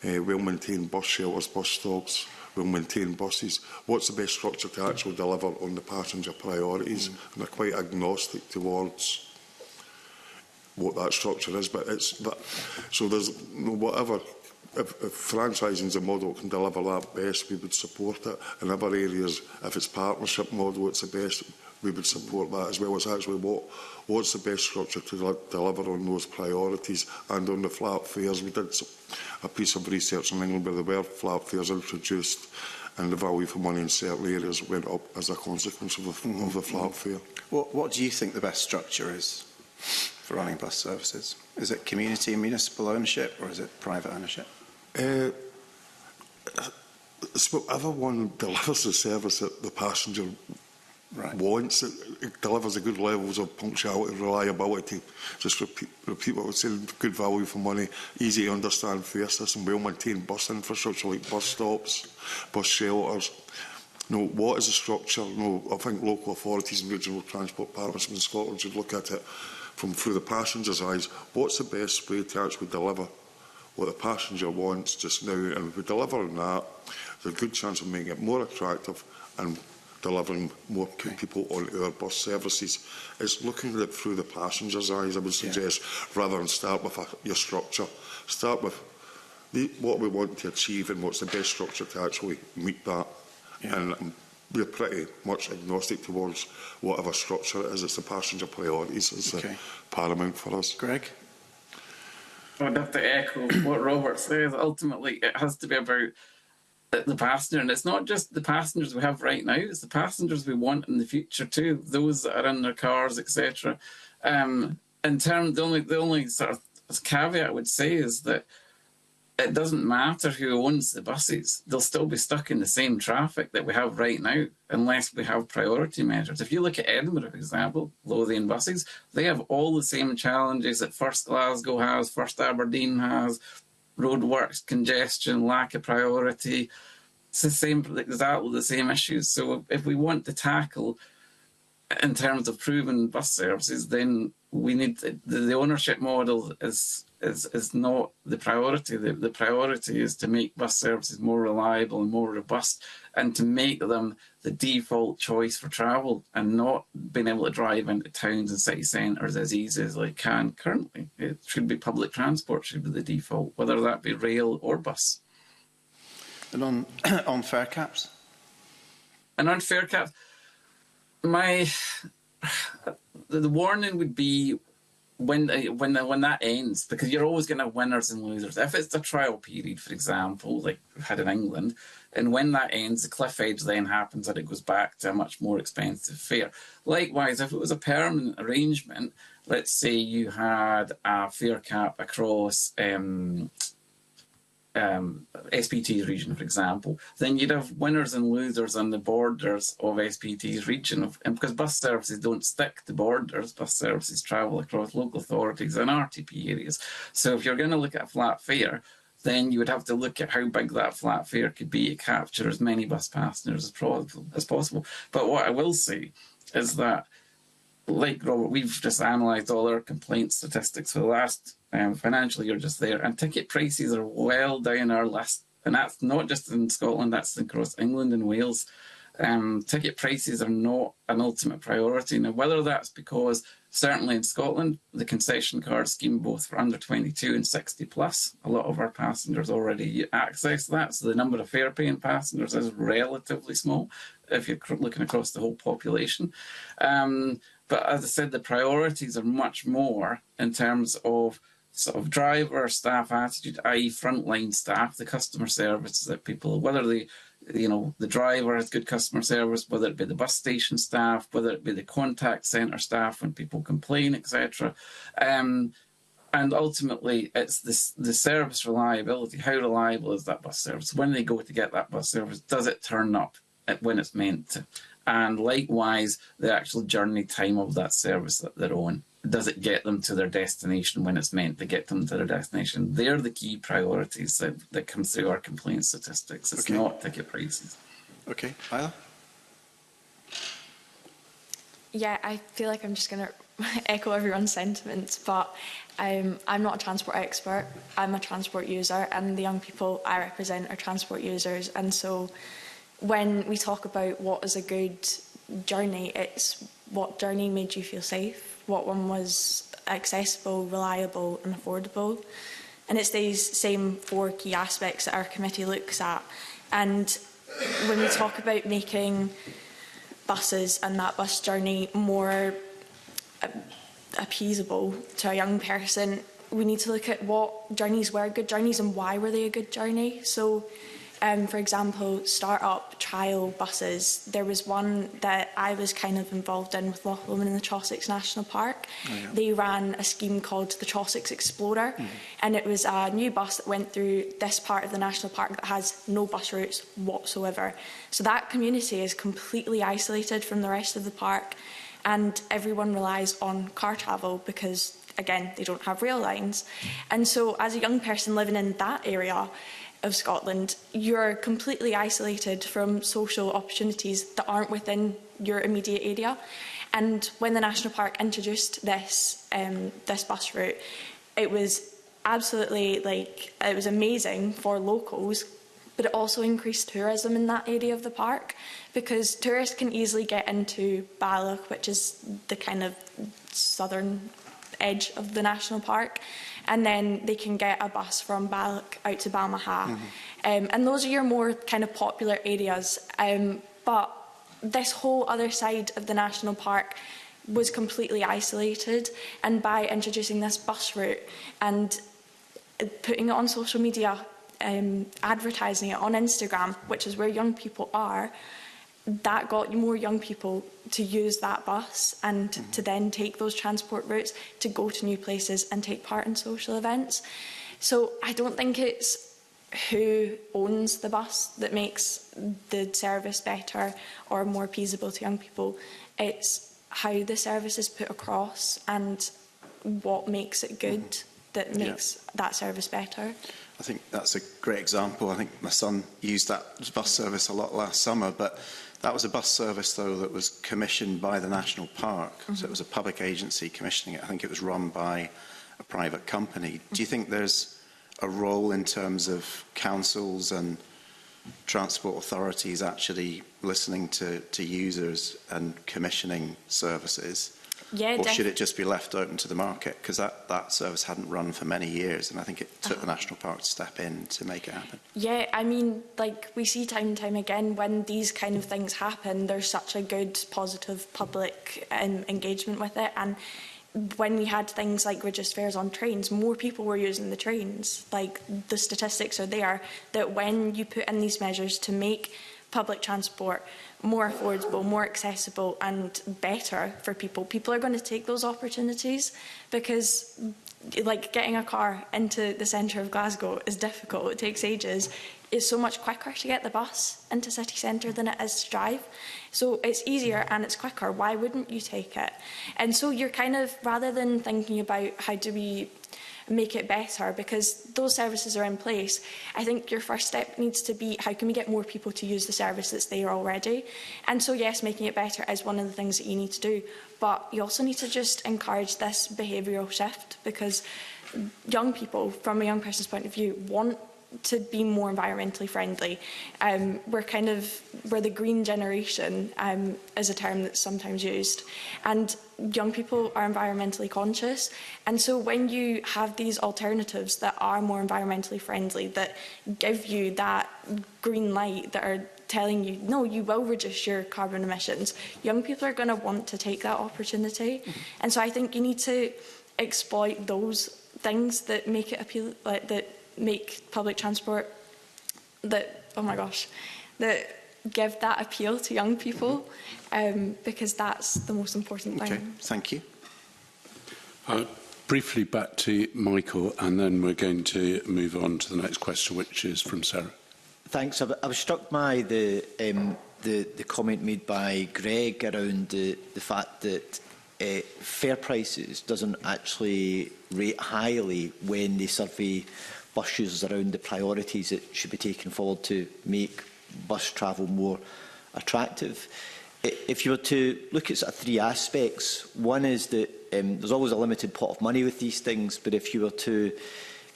well-maintained bus shelters, bus stops, well-maintained buses. What's the best structure to actually deliver on the passenger priorities? And they're quite agnostic towards what that structure is, but it's that. So there's whatever. If franchising is a model that can deliver that best, we would support it. In other areas, if it's partnership model, it's the best, we would support that, as well as actually what's the best structure to deliver on those priorities. And on the flat fares, we did a piece of research in England where there were flat fares introduced, and the value for money in certain areas went up as a consequence of the flat fare. What do you think the best structure is for running bus services? Is it community and municipal ownership, or is it private ownership? It's whatever one delivers the service that the passenger wants. It delivers a good levels of punctuality, reliability. Just repeat what I would say, good value for money, easy to understand fare system, well-maintained bus infrastructure like bus stops, bus shelters. No, what is the structure? No, I think local authorities and regional transport partners in Scotland should look at it from through the passenger's eyes. What's the best way to actually deliver what the passenger wants just now? And if we deliver on that, there's a good chance of making it more attractive and delivering more people on our bus services. It's looking at it through the passenger's eyes, I would suggest, rather than start with your structure. Start with what we want to achieve and what's the best structure to actually meet that. And we're pretty much agnostic towards whatever structure it is. It's the passenger priorities that's paramount for us. Greg? I'd have to echo what Robert says. Ultimately, it has to be about the passenger, and it's not just the passengers we have right now, it's the passengers we want in the future too, those that are in their cars, etc. In terms, the only sort of caveat I would say is that it doesn't matter who owns the buses, they'll still be stuck in the same traffic that we have right now unless we have priority measures. If you look at Edinburgh, for example, Lothian buses, they have all the same challenges that First Glasgow has, First Aberdeen has, roadworks, congestion, lack of priority. It's exactly the same issues. So if we want to tackle in terms of proven bus services, then we need the ownership model is not the priority. The priority is to make bus services more reliable and more robust, and to make them the default choice for travel, and not being able to drive into towns and city centres as easy as they can currently. It should be public transport should be the default, whether that be rail or bus. And on fare caps? And on fare caps, the warning would be when that ends, because you're always going to have winners and losers. If it's a trial period, for example, like we've had in England, and when that ends, the cliff edge then happens and it goes back to a much more expensive fare. Likewise, if it was a permanent arrangement, let's say you had a fare cap across SPT's region, for example, then you'd have winners and losers on the borders of SPT's region. And because bus services don't stick to borders, bus services travel across local authorities and RTP areas. So if you're going to look at a flat fare, then you would have to look at how big that flat fare could be to capture as many bus passengers as possible. But what I will say is that, like Robert, we've just analysed all our complaint statistics for the last financial year just there, and ticket prices are well down our list. And that's not just in Scotland, that's across England and Wales. Ticket prices are not an ultimate priority. Now, whether that's because, certainly in Scotland, the concession card scheme, both for under 22 and 60 plus, a lot of our passengers already access that. So the number of fare paying passengers is relatively small if you're looking across the whole population. But as I said, the priorities are much more in terms of sort of driver staff attitude, i.e. frontline staff, the customer services that people, whether the driver has good customer service, whether it be the bus station staff, whether it be the contact centre staff when people complain, etc. And ultimately, it's the service reliability. How reliable is that bus service? When they go to get that bus service, does it turn up when it's meant to? And likewise, the actual journey time of that service that they're on. Does it get them to their destination when it's meant to get them to their destination? They're the key priorities that come through our complaint statistics. It's not ticket prices. Okay, Isla? Yeah, I feel like I'm just going to echo everyone's sentiments, but I'm not a transport expert. I'm a transport user, and the young people I represent are transport users. And so when we talk about what is a good journey, it's what journey made you feel safe, what one was accessible, reliable and affordable. And it's these same 4 key aspects that our committee looks at. And when we talk about making buses and that bus journey more appeasable to a young person, we need to look at what journeys were good journeys and why were they a good journey. So, for example, start-up trial buses. There was one that I was kind of involved in with Loch Lomond in the Trossachs National Park. Oh, yeah. They ran a scheme called the Trossachs Explorer, and it was a new bus that went through this part of the national park that has no bus routes whatsoever. So that community is completely isolated from the rest of the park, and everyone relies on car travel because, again, they don't have rail lines. And so as a young person living in that area of Scotland, you're completely isolated from social opportunities that aren't within your immediate area. And when the National Park introduced this bus route, it was absolutely, it was amazing for locals, but it also increased tourism in that area of the park, because tourists can easily get into Balloch, which is the kind of southern edge of the national park, and then they can get a bus from Balloch out to Balmaha. And those are your more kind of popular areas. But this whole other side of the national park was completely isolated, and by introducing this bus route and putting it on social media, advertising it on Instagram, which is where young people are, that got more young people to use that bus and to then take those transport routes to go to new places and take part in social events. So I don't think it's who owns the bus that makes the service better or more appeasable to young people. It's how the service is put across and what makes it good that makes that service better. I think that's a great example. I think my son used that bus service a lot last summer, but that was a bus service, though, that was commissioned by the National Park. So it was a public agency commissioning it. I think it was run by a private company. Do you think there's a role in terms of councils and transport authorities actually listening to users and commissioning services? Yeah, or should it just be left open to the market? Because that service hadn't run for many years, and I think it took the National Park to step in to make it happen. Yeah, I mean, we see time and time again when these kind of things happen, there's such a good, positive public engagement with it. And when we had things like reduced fares on trains, more people were using the trains. The statistics are there that when you put in these measures to make public transport more affordable, more accessible and better for people, people are going to take those opportunities, because getting a car into the centre of Glasgow is difficult. It takes ages. It's so much quicker to get the bus into city centre than it is to drive. So it's easier and it's quicker. Why wouldn't you take it? And so you're kind of, rather than thinking about how do we make it better, because those services are in place, I think your first step needs to be, how can we get more people to use the service that's there already? And so yes, making it better is one of the things that you need to do, but you also need to just encourage this behavioural shift, because young people, from a young person's point of view, want to be more environmentally friendly. We're the green generation, is a term that's sometimes used, and young people are environmentally conscious. And so when you have these alternatives that are more environmentally friendly, that give you that green light, that are telling you, no, you will reduce your carbon emissions, young people are going to want to take that opportunity. And so I think you need to exploit those things that make it appeal, that make public transport, that give that appeal to young people, because that's the most important thing. Okay, thank you. Briefly back to Michael, and then we're going to move on to the next question, which is from Sarah. Thanks. I was struck by the comment made by Greig around the fact that fare prices doesn't actually rate highly when they survey bus users around the priorities that should be taken forward to make bus travel more attractive. If you were to look at sort of three aspects, one is that there's always a limited pot of money with these things, but if you were to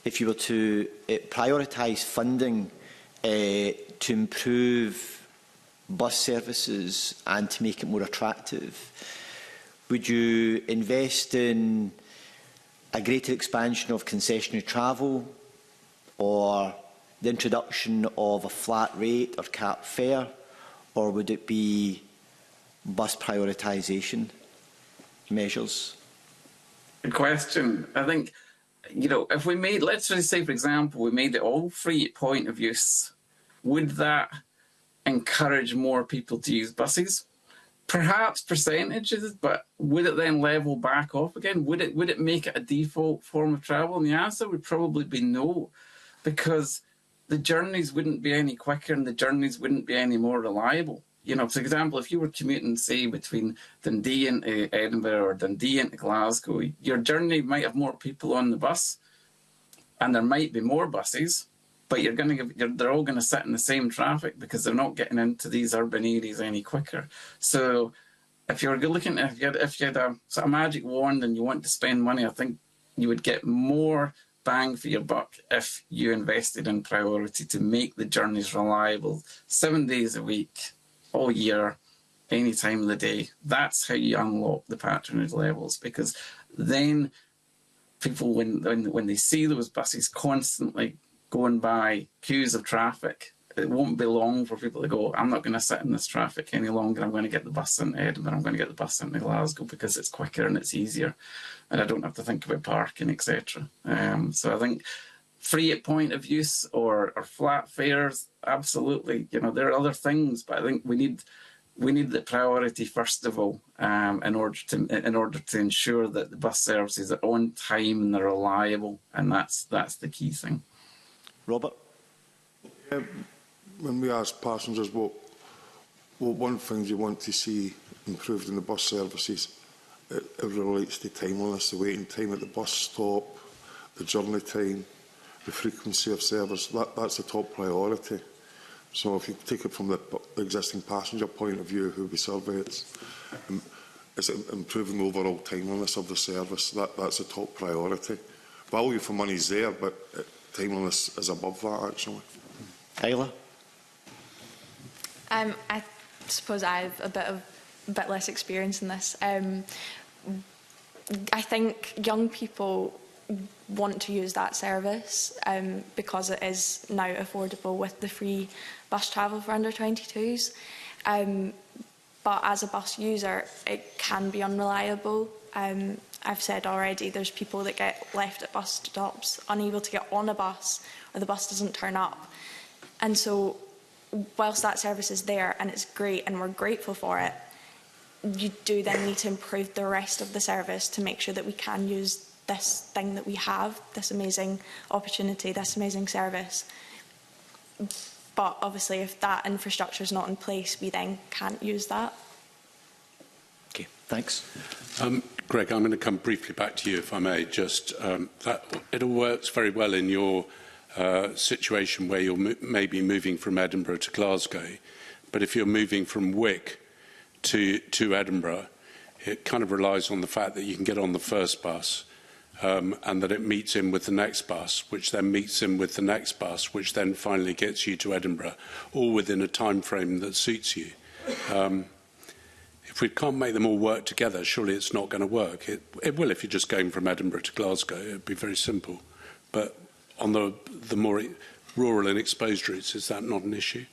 prioritise funding to improve bus services and to make it more attractive, would you invest in a greater expansion of concessionary travel, or the introduction of a flat rate or cap fare, or would it be bus prioritisation measures? Good question. I think, you know, if we made, let's just say, for example, we made it all free at point of use, would that encourage more people to use buses? Perhaps percentages, but would it then level back off again? Would it make it a default form of travel? And the answer would probably be no, because the journeys wouldn't be any quicker and the journeys wouldn't be any more reliable. You know, for example, if you were commuting, say, between Dundee into Edinburgh or Dundee into Glasgow, your journey might have more people on the bus, and there might be more buses, but they're all going to sit in the same traffic because they're not getting into these urban areas any quicker. So, if you're looking at if you had a sort of magic wand and you want to spend money, I think you would get more bang for your buck if you invested in priority to make the journeys reliable 7 days a week, all year, any time of the day. That's how you unlock the patronage levels, because then people, when they see those buses constantly going by queues of traffic, it won't be long for people to go, I'm not going to sit in this traffic any longer. I'm going to get the bus into Edinburgh. I'm going to get the bus into Glasgow because it's quicker and it's easier, and I don't have to think about parking, etc. So I think free at point of use or flat fares, absolutely. You know, there are other things, but I think we need the priority first of all, in order to ensure that the bus services are on time and they're reliable, and that's the key thing. Robert? When we ask passengers what one thing you want to see improved in the bus services, it relates to timeliness, the waiting time at the bus stop, the journey time, the frequency of service. That's the top priority. So if you take it from the existing passenger point of view, who we survey, it's improving the overall timeliness of the service. That's the top priority. Value for money is there, but timeliness is above that, actually. Isla? I suppose I have a bit less experience in this. I think young people want to use that service because it is now affordable with the free bus travel for under 22s. But as a bus user, it can be unreliable. I've said already, there's people that get left at bus stops, unable to get on a bus, or the bus doesn't turn up. And so, whilst that service is there and it's great and we're grateful for it, you do then need to improve the rest of the service to make sure that we can use this thing that we have, this amazing opportunity, this amazing service. But obviously, if that infrastructure is not in place, we then can't use that. Okay, thanks. Greg, I'm going to come briefly back to you, if I may. Just that it all works very well in your situation where you're maybe moving from Edinburgh to Glasgow, but if you're moving from Wick to Edinburgh, it kind of relies on the fact that you can get on the first bus and that it meets in with the next bus, which then meets in with the next bus, which then finally gets you to Edinburgh, all within a time frame that suits you. If we can't make them all work together, surely it's not going to work. It will if you're just going from Edinburgh to Glasgow. It would be very simple. But on the more rural and exposed routes, is that not an issue?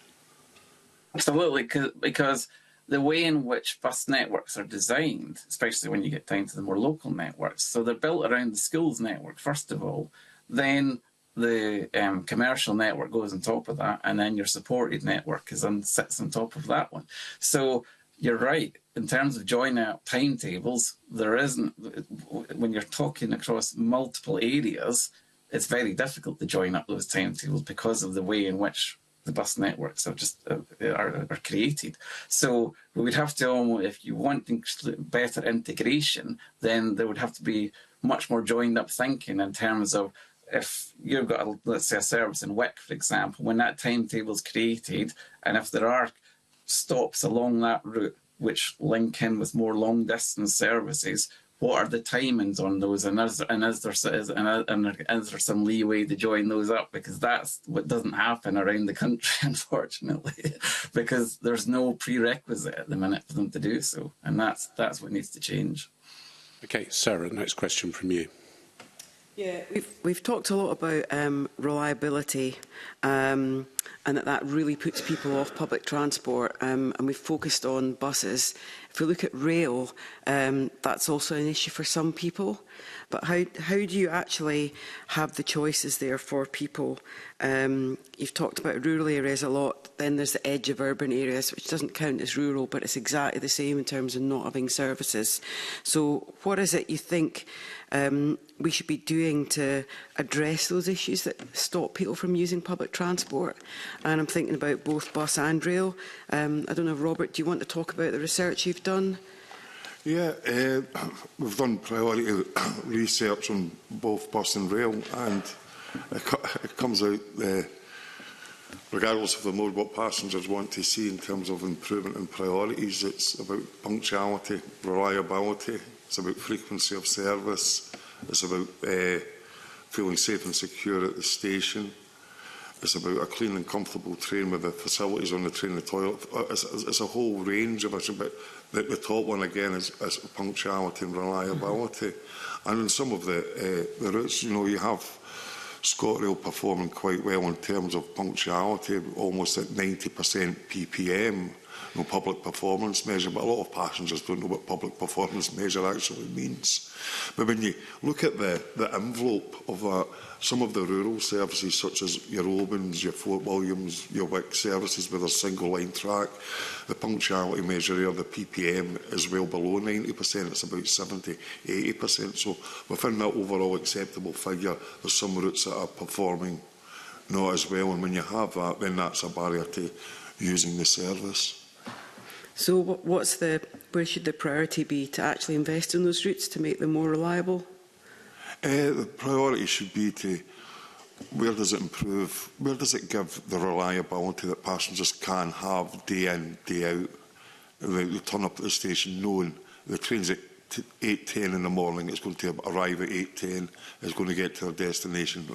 Absolutely, because the way in which bus networks are designed, especially when you get down to the more local networks, so they're built around the schools network, first of all, then the commercial network goes on top of that, and then your supported network sits on top of that one. So you're right, in terms of joining up timetables, there isn't, when you're talking across multiple areas, it's very difficult to join up those timetables because of the way in which the bus networks are created. So we would have to almost, if you want better integration, then there would have to be much more joined up thinking in terms of, if you've got, let's say, a service in Wick, for example, when that timetable is created, and if there are stops along that route which link in with more long distance services, what are the timings on those, and is there some leeway to join those up? Because that's what doesn't happen around the country, unfortunately, because there's no prerequisite at the minute for them to do so, and that's what needs to change. Okay, Sarah, next question from you. Yeah, we've talked a lot about reliability, and and that really puts people off public transport, and we've focused on buses. If we look at rail, that's also an issue for some people. But how do you actually have the choices there for people? You've talked about rural areas a lot. Then there's the edge of urban areas, which doesn't count as rural, but it's exactly the same in terms of not having services. So what is it you think we should be doing to address those issues that stop people from using public transport? And I'm thinking about both bus and rail. I don't know, Robert, do you want to talk about the research you've done? Yeah, we've done priority research on both bus and rail, and it comes out, regardless of the mode, what passengers want to see in terms of improvement in priorities. It's about punctuality, reliability, it's about frequency of service, it's about feeling safe and secure at the station. It's about a clean and comfortable train with the facilities on the train, the toilet. It's a whole range of it, but the top one again is punctuality and reliability. And in some of the routes, you know, you have ScotRail performing quite well in terms of punctuality, almost at 90% PPM, no public performance measure. But a lot of passengers don't know what public performance measure actually means. But when you look at the envelope of that, some of the rural services, such as your Obans, your Fort Williams, your Wick services with a single line track, the punctuality measure there, the PPM, is well below 90%. It's about 70, 80%. So within that overall acceptable figure, there's some routes that are performing not as well. And when you have that, then that's a barrier to using the service. So where should the priority be to actually invest in those routes to make them more reliable? The priority should be to where does it improve, where does it give the reliability that passengers can have day in, day out. They turn up at the station knowing the train's at 8:10 in the morning, it's going to arrive at 8:10, it's going to get to their destination.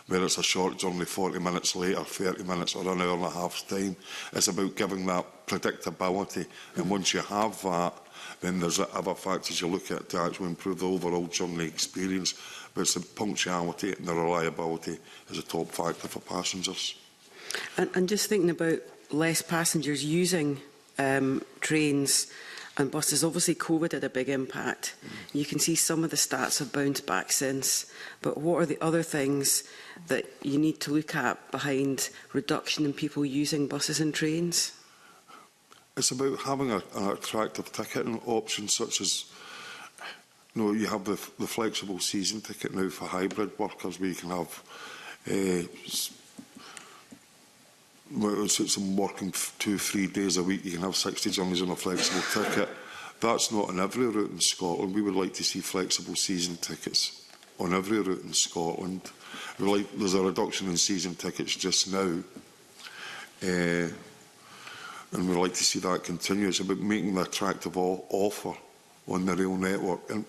Whether it's a short journey, 40 minutes later, 30 minutes or an hour and a half's time. It's about giving that predictability. And once you have that, then there's other factors you look at to actually improve the overall journey experience. But it's the punctuality and the reliability is a top factor for passengers. And just thinking about less passengers using trains and buses, obviously COVID had a big impact. You can see some of the stats have bounced back since, but what are the other things that you need to look at behind reduction in people using buses and trains? It's about having an attractive ticketing option, such as, you know, you have the flexible season ticket now for hybrid workers, where you can have some working 2-3 days a week, you can have 60 journeys on a flexible ticket. That's not on every route in Scotland. We would like to see flexible season tickets on every route in Scotland. There's a reduction in season tickets just now, and we'd like to see that continue. It's about making the attractive offer on the rail network. And,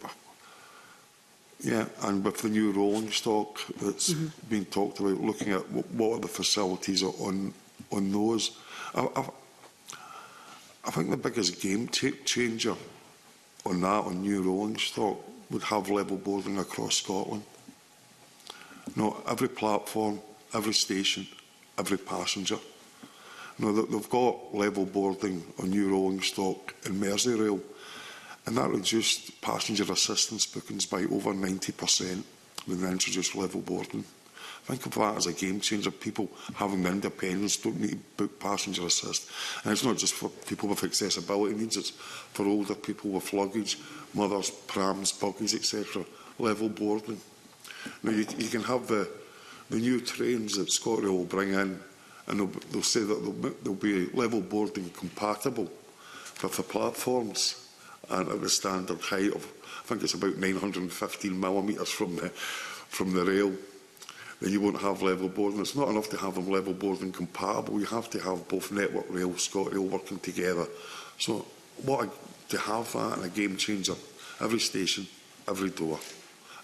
yeah, and with the new rolling stock that's been talked about, looking at what are the facilities on those. I think the biggest game changer on that, on new rolling stock, would have level boarding across Scotland. No, every platform, every station, every passenger. No, they've got level boarding on new rolling stock in Merseyrail, and that reduced passenger assistance bookings by over 90% when they introduced level boarding. Think of that as a game changer. People having the independence, don't need to book passenger assist. And it's not just for people with accessibility needs, it's for older people with luggage, mothers, prams, buggies, etc. Level boarding. Now you can have the new trains that ScotRail will bring in, and they'll say that they'll be level boarding compatible with the platforms and at the standard height of, I think it's about 915 millimetres from the rail. Then you won't have level boarding. It's not enough to have them level boarding compatible. You have to have both Network Rail, ScotRail working together. So to have that and a game changer, every station, every door,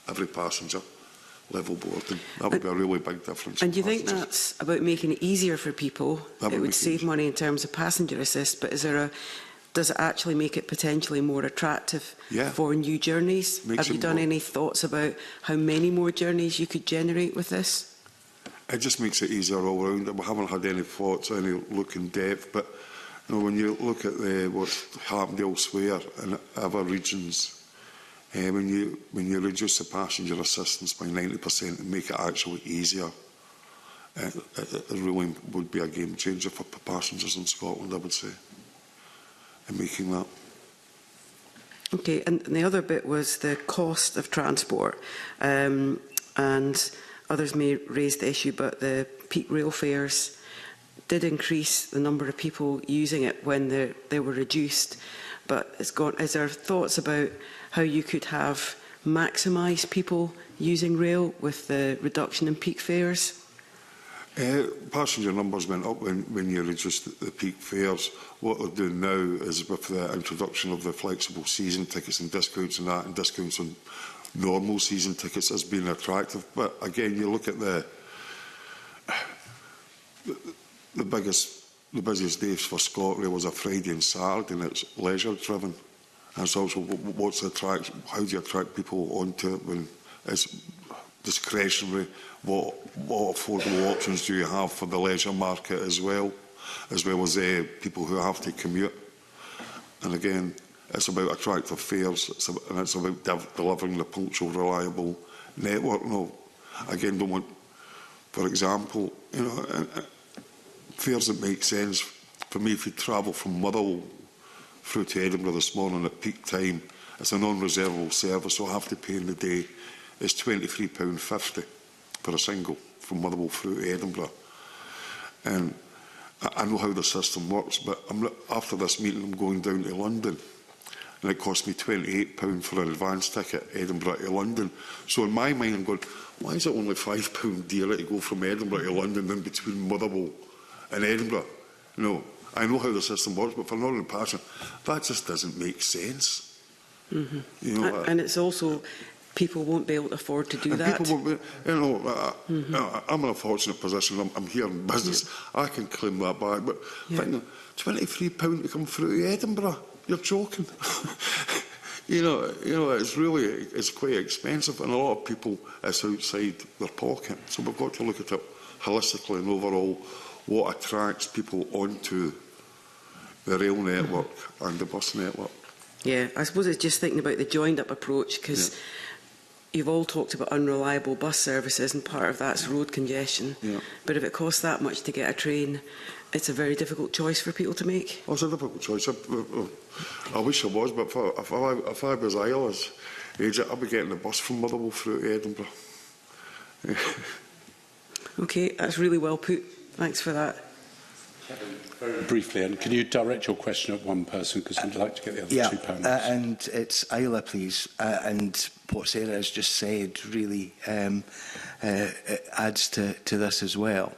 every passenger, level boarding. That would be a really big difference. And do you think that's about making it easier for people? It would save money in terms of passenger assist, but does it actually make it potentially more attractive for new journeys? Have you done any thoughts about how many more journeys you could generate with this? it just makes it easier all round. We haven't had any thoughts, any look in depth, but when you look at what's happened elsewhere in other regions, when you reduce the passenger assistance by 90% and make it actually easier, it really would be a game changer for passengers in Scotland, I would say, in making that. Okay, and the other bit was the cost of transport, and others may raise the issue, but the peak rail fares did increase the number of people using it when they were reduced, but it's gone. Is there thoughts about how you could have maximised people using rail with the reduction in peak fares? Passenger numbers went up when you reduced the peak fares. What they're doing now is, with the introduction of the flexible season tickets and discounts on normal season tickets, has been attractive. But again, you look at the busiest days for ScotRail was a Friday and Saturday, and it's leisure driven. And so how do you attract people onto it when it's discretionary? What affordable options do you have for the leisure market as well as people who have to commute? And again, it's about attractive fares, and it's about delivering the punctual, reliable network. No, again, don't want, for example, fares that make sense for me. If you travel from Motherwell through to Edinburgh this morning at peak time, it's a non-reservable service, so I have to pay in the day. It's £23.50 for a single from Motherwell through to Edinburgh. And I know how the system works, but after this meeting I'm going down to London, and it cost me £28 for an advance ticket, Edinburgh to London. So in my mind I'm going, why is it only £5 dearer to go from Edinburgh to London than between Motherwell and Edinburgh? No, I know how the system works, but for an ordinary passenger, that just doesn't make sense. Mm-hmm. And it's also, people won't be able to afford to do that. People won't be, I'm in a fortunate position. I'm here in business. Yeah. I can claim that back. But £23 to come through to Edinburgh, you're joking. It's quite expensive, and a lot of people, it's outside their pocket. So we've got to look at it holistically and overall, what attracts people onto the rail network and the bus network. Yeah, I suppose it's just thinking about the joined-up approach, because you've all talked about unreliable bus services, and part of that's road congestion. Yeah. But if it costs that much to get a train, it's a very difficult choice for people to make. Oh, it's a difficult choice. I wish it was, but if I was Isla's age, I'd be getting the bus from Motherwell through to Edinburgh. Okay, that's really well put. Thanks for that. Very briefly, and can you direct your question at one person, because we'd like to get the other two panels. And it's Isla, please. And what Sarah has just said really adds to this as well.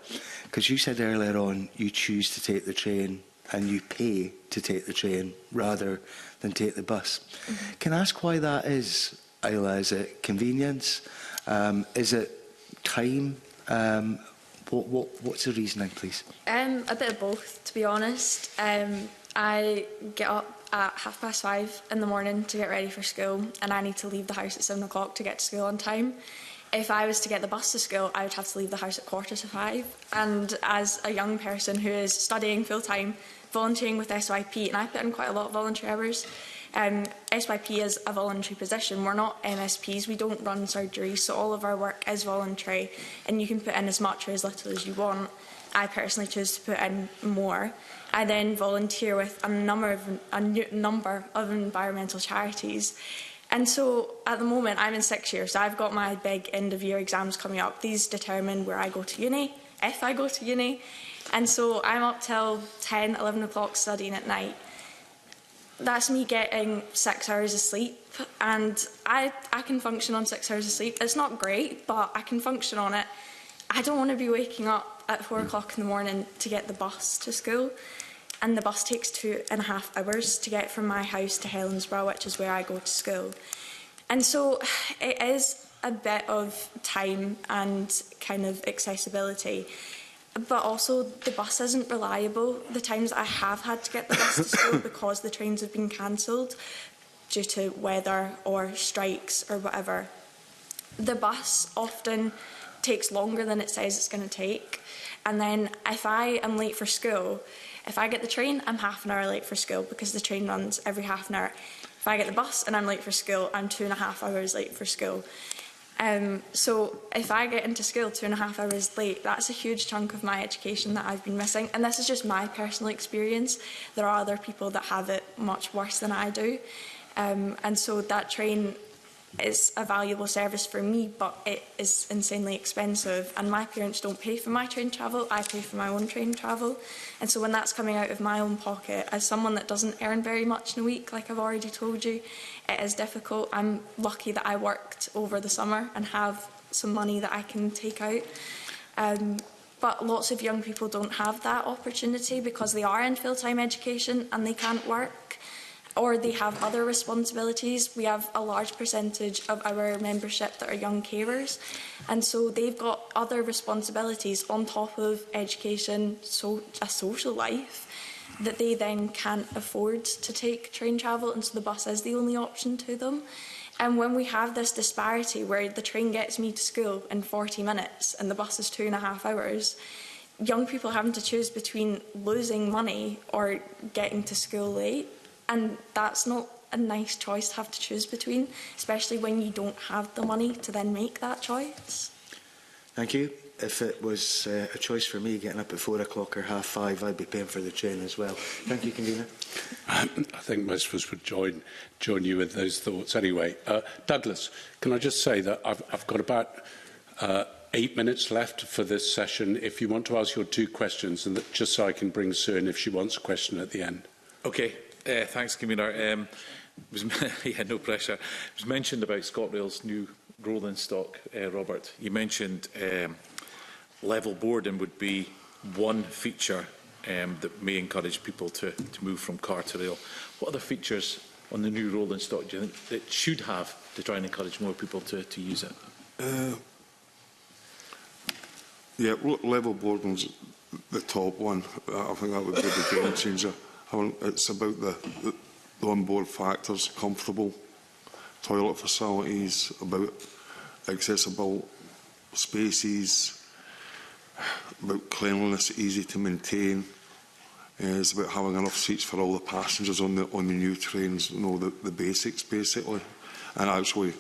Because you said earlier on you choose to take the train and you pay to take the train rather than take the bus. Mm-hmm. Can I ask why that is, Isla? Is it convenience? Is it time? What's the reasoning, please? A bit of both, to be honest. I get up at 5:30 in the morning to get ready for school, and I need to leave the house at 7 o'clock to get to school on time. If I was to get the bus to school, I would have to leave the house at 4:45. And as a young person who is studying full-time, volunteering with SYP, and I put in quite a lot of voluntary hours, SYP is a voluntary position. We're not MSPs, we don't run surgeries, so all of our work is voluntary, and you can put in as much or as little as you want. I personally choose to put in more. I then volunteer with a number of environmental charities. And so at the moment I'm in 6th year, so I've got my big end of year exams coming up. These determine where I go to uni, if I go to uni. And so I'm up till 10, 11 o'clock studying at night. That's me getting 6 hours of sleep, and I can function on 6 hours of sleep. It's not great, but I can function on it. I don't want to be waking up at 4 o'clock in the morning to get the bus to school, and the bus takes 2.5 hours to get from my house to Helensburgh, which is where I go to school. And so it is a bit of time and kind of accessibility. But also, the bus isn't reliable. The times I have had to get the bus to school because the trains have been cancelled due to weather or strikes or whatever, the bus often takes longer than it says it's going to take. And then if I am late for school, if I get the train, I'm half an hour late for school because the train runs every half an hour. If I get the bus and I'm late for school, I'm 2.5 hours late for school. So if I get into school 2.5 hours late, that's a huge chunk of my education that I've been missing. And this is just my personal experience. There are other people that have it much worse than I do. And so that train is a valuable service for me, but it is insanely expensive. And my parents don't pay for my train travel, I pay for my own train travel. And so when that's coming out of my own pocket, as someone that doesn't earn very much in a week, like I've already told you, it is difficult. I'm lucky that I worked over the summer and have some money that I can take out. But lots of young people don't have that opportunity because they are in full-time education and they can't work, or they have other responsibilities. We have a large percentage of our membership that are young carers, and so they've got other responsibilities on top of education, so a social life, that they then can't afford to take train travel, and so the bus is the only option to them. And when we have this disparity where the train gets me to school in 40 minutes and the bus is 2.5 hours, young people having to choose between losing money or getting to school late. And that's not a nice choice to have to choose between, especially when you don't have the money to then make that choice. Thank you. If it was a choice for me getting up at 4 o'clock or 5:30, I'd be paying for the train as well. Thank you, Convener. I think most of us would join you with those thoughts. Anyway, Douglas, can I just say that I've got about 8 minutes left for this session. If you want to ask your 2 questions, and that, just so I can bring Sue in if she wants a question at the end. Okay. Thanks, Convener. Yeah, no pressure. It was mentioned about ScotRail's new rolling stock, Robert. You mentioned level boarding would be one feature that may encourage people to move from car to rail. What other features on the new rolling stock do you think it should have to try and encourage more people to use it? Yeah, level boarding's the top one. I think that would be the game changer. It's about the on-board factors, comfortable toilet facilities, about accessible spaces, about cleanliness, easy to maintain. It's about having enough seats for all the passengers on the new trains, you know, the basics basically, and actually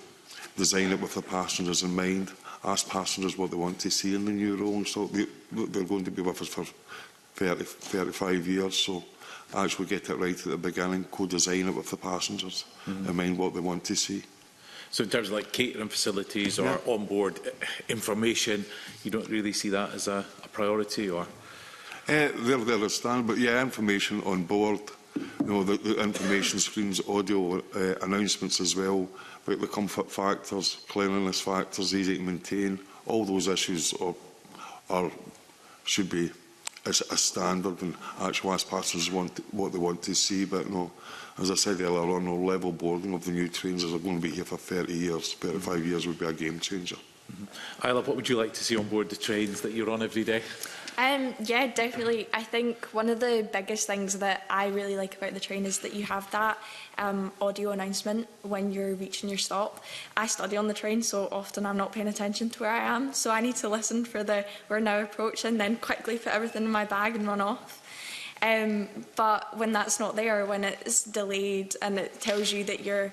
design it with the passengers in mind. Ask passengers what they want to see in the new rolling stock. They're going to be with us for 35 years, so actually get it right at the beginning, co-design it with the passengers in mind what they want to see. So in terms of like catering facilities or onboard information, you don't really see that as a priority, or? They're a stand, but yeah, information on board, you know, the information screens, audio announcements as well, about the comfort factors, cleanliness factors, easy to maintain. All those issues should be a standard, and actually ask passengers what they want to see. But no, as I said earlier on, no, level boarding of the new trains are going to be here for 30 years. 35 years would be a game changer. Isla, what would you like to see on board the trains that you're on every day? Yeah, definitely. I think one of the biggest things that I really like about the train is that you have that audio announcement when you're reaching your stop. I study on the train, so often I'm not paying attention to where I am, so I need to listen for the "we're now approaching," then quickly put everything in my bag and run off. But when that's not there, when it's delayed and it tells you that you're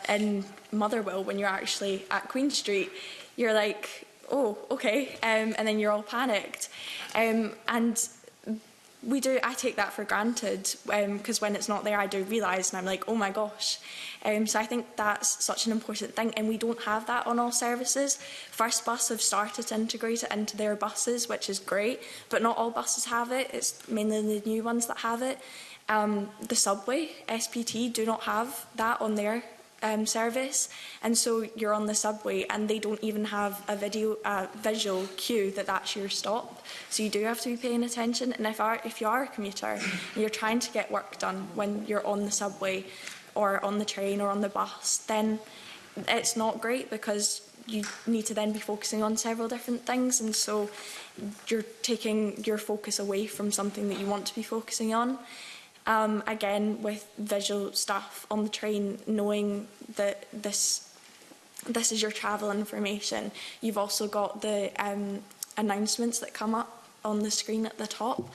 in Motherwell when you're actually at Queen Street, you're like, oh, okay, and then you're all panicked. And I take that for granted, because when it's not there, I do realise, and I'm like, oh my gosh. So I think that's such an important thing, and we don't have that on all services. First Bus have started to integrate it into their buses, which is great, but not all buses have it. It's mainly the new ones that have it. The subway, SPT, do not have that on their service, and so you're on the subway and they don't even have a visual cue that that's your stop, so you do have to be paying attention. And if you are a commuter and you're trying to get work done when you're on the subway or on the train or on the bus, then it's not great, because you need to then be focusing on several different things, and so you're taking your focus away from something that you want to be focusing on. Again, with visual stuff on the train, knowing that this this is your travel information. You've also got the announcements that come up on the screen at the top.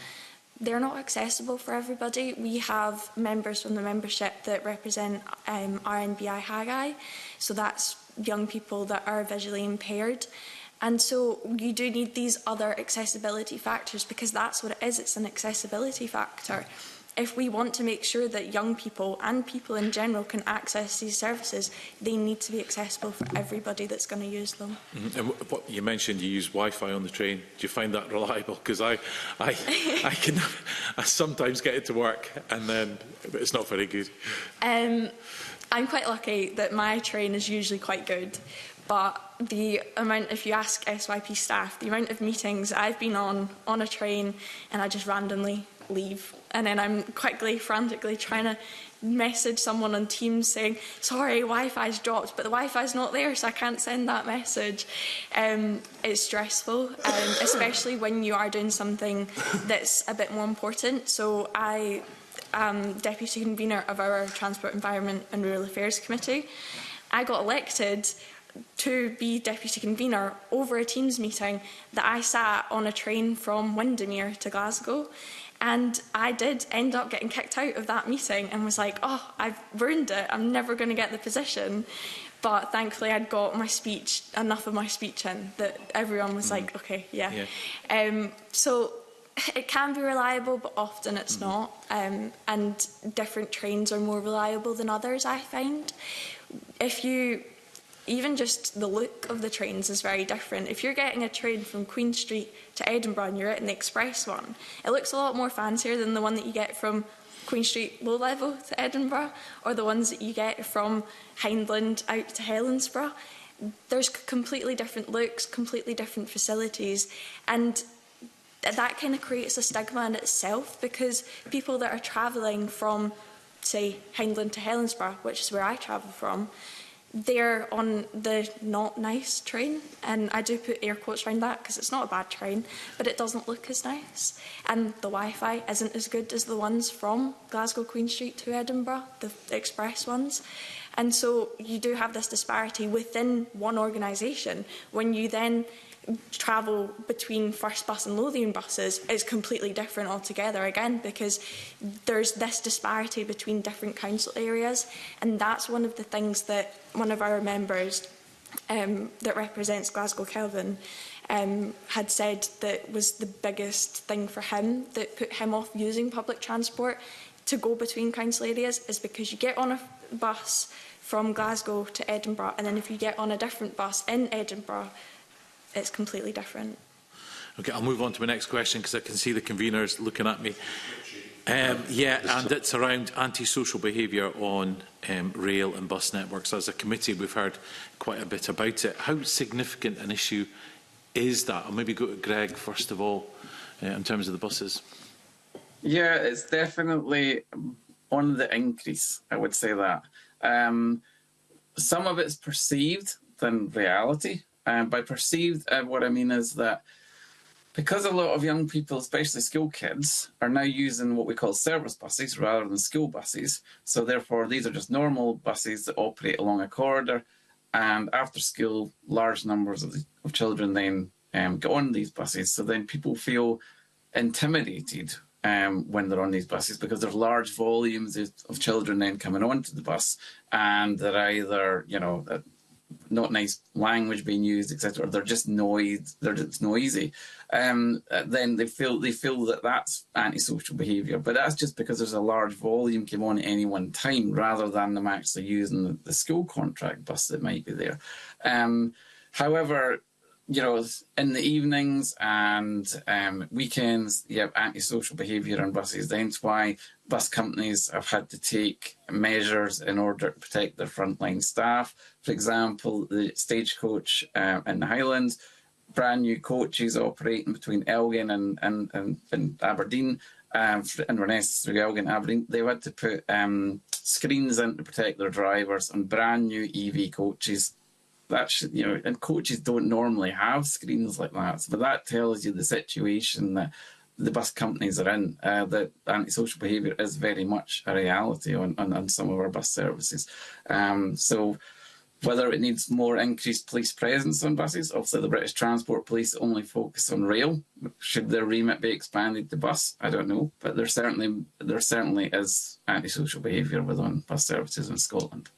They're not accessible for everybody. We have members from the membership that represent RNBI Haggai, so that's young people that are visually impaired. And so you do need these other accessibility factors, because that's what it is, it's an accessibility factor. If we want to make sure that young people and people in general can access these services, they need to be accessible for everybody that's going to use them. Mm-hmm. And what you mentioned, you use Wi-Fi on the train. Do you find that reliable? Because I sometimes get it to work, and then but it's not very good. I'm quite lucky that my train is usually quite good. But the amount, if you ask SYP staff, the amount of meetings I've been on a train and I just randomly leave. And then I'm quickly, frantically trying to message someone on Teams saying, sorry, Wi-Fi's dropped, but the Wi-Fi's not there, so I can't send that message. It's stressful, especially when you are doing something that's a bit more important. So I am Deputy Convener of our Transport, Environment and Rural Affairs Committee. I got elected to be Deputy Convener over a Teams meeting that I sat on a train from Windermere to Glasgow. And I did end up getting kicked out of that meeting and was like, oh, I've ruined it. I'm never going to get the position. But thankfully I'd got my speech, enough of my speech in, that everyone was like, okay, yeah. So it can be reliable, but often it's not. And different trains are more reliable than others, I find. Even just the look of the trains is very different. If you're getting a train from Queen Street to Edinburgh and you're in the express one, it looks a lot more fancier than the one that you get from Queen Street low level to Edinburgh, or the ones that you get from Hindland out to Helensburgh. There's completely different looks, completely different facilities, and that kind of creates a stigma in itself, because people that are travelling from, say, Hindland to Helensburgh, which is where I travel from, they're on the not nice train, and I do put air quotes around that because it's not a bad train, but it doesn't look as nice, and the Wi-Fi isn't as good as the ones from Glasgow Queen Street to Edinburgh, the express ones. And so you do have this disparity within one organisation. When you then travel between First Bus and Lothian buses, it's completely different altogether again, because there's this disparity between different council areas, and that's one of the things that one of our members that represents Glasgow Kelvin had said that was the biggest thing for him that put him off using public transport to go between council areas, is because you get on a bus from Glasgow to Edinburgh, and then if you get on a different bus in Edinburgh, it's completely different. Okay, I'll move on to my next question because I can see the conveners looking at me. And it's around antisocial behaviour on rail and bus networks. As a committee, we've heard quite a bit about it. How significant an issue is that? I'll maybe go to Greg first of all, in terms of the buses. Yeah, it's definitely on the increase, I would say that. Some of it's perceived than reality. By perceived, what I mean is that because a lot of young people, especially school kids, are now using what we call service buses rather than school buses, so therefore these are just normal buses that operate along a corridor, and after school, large numbers of children then get on these buses, so then people feel intimidated when they're on these buses, because there's large volumes of children then coming onto the bus, and they're either, not nice language being used, etc., or they're just noisy. Then they feel that that's antisocial behaviour, but that's just because there's a large volume came on at any one time, rather than them actually using the school contract bus that might be there. However, in the evenings and weekends, you have antisocial behaviour on buses. That's why bus companies have had to take measures in order to protect their frontline staff. For example, the Stagecoach in the Highlands, brand new coaches operating between Elgin and Aberdeen, Inverness through Elgin, Aberdeen. They had to put screens in to protect their drivers on brand new EV coaches. And coaches don't normally have screens like that, but that tells you the situation that the bus companies are in. That antisocial behaviour is very much a reality on some of our bus services. So whether it needs more increased police presence on buses. Obviously, the British Transport Police only focus on rail. Should their remit be expanded to bus? I don't know, but there certainly is antisocial behaviour within bus services in Scotland.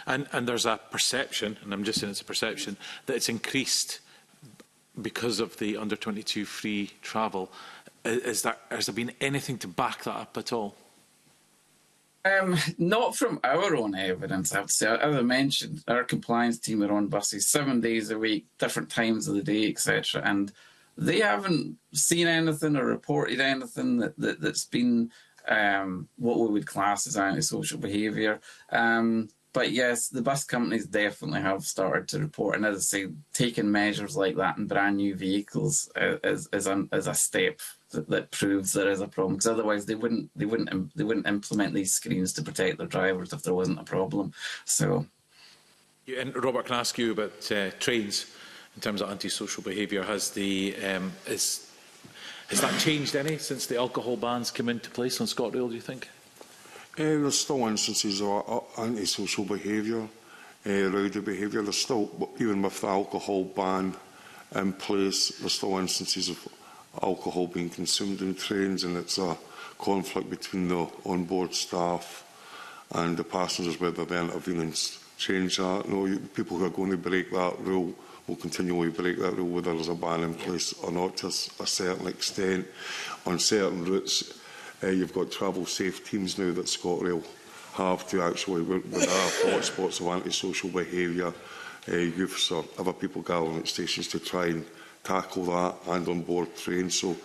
And there's a perception, and I'm just saying it's a perception, that it's increased because of the under-22 free travel. Has there been anything to back that up at all? Not from our own evidence, I have to say. As I mentioned, our compliance team are on buses 7 days a week, different times of the day, etc. And they haven't seen anything or reported anything that's been what we would class as antisocial behaviour. But yes, the bus companies definitely have started to report, and as I say, taking measures like that in brand new vehicles is a step that proves there is a problem. Because otherwise, they wouldn't implement these screens to protect their drivers if there wasn't a problem. So, and Robert, can I ask you about trains in terms of antisocial behaviour? Has that changed any since the alcohol bans came into place on ScotRail? Do you think? There's still instances of antisocial behaviour, rowdy behaviour. There's still, even with the alcohol ban in place, there's still instances of alcohol being consumed in trains, and it's a conflict between the onboard staff and the passengers, whether they intervene and change that. No, people who are going to break that rule will continually break that rule, whether there's a ban in place or not, to a certain extent. On certain routes, you've got travel safe teams now that ScotRail have to actually, when there are hotspots of antisocial behaviour, youths or other people gathering at stations to try and tackle that, and on board trains. So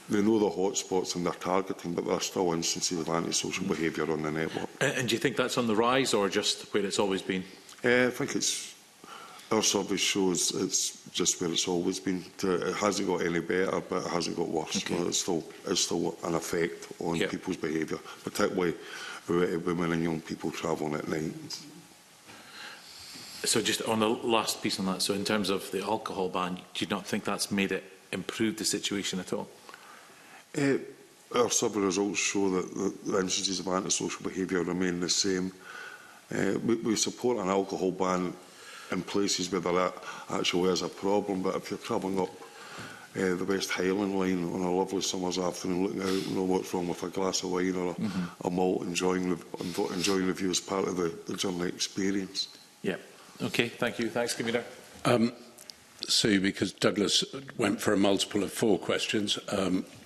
they know the hotspots and they're targeting, but there are still instances of antisocial behaviour on the network. And do you think that's on the rise, or just where it's always been? I think our survey shows it's just where it's always been. It hasn't got any better, but it hasn't got worse. Okay. No, it's still an effect on people's behaviour, particularly women and young people travelling at night. So just on the last piece on that, so in terms of the alcohol ban, do you not think that's made it improve the situation at all? Our survey results show that the instances of antisocial behaviour remain the same. We support an alcohol ban in places where there actually is a problem, but if you're travelling up the West Highland line on a lovely summer's afternoon, looking out, you know what's wrong with a glass of wine or a malt, enjoying the view as part of the journey experience. Yeah. Okay. Thank you. Thanks, Commissioner. Sue, because Douglas went for a multiple of 4 questions,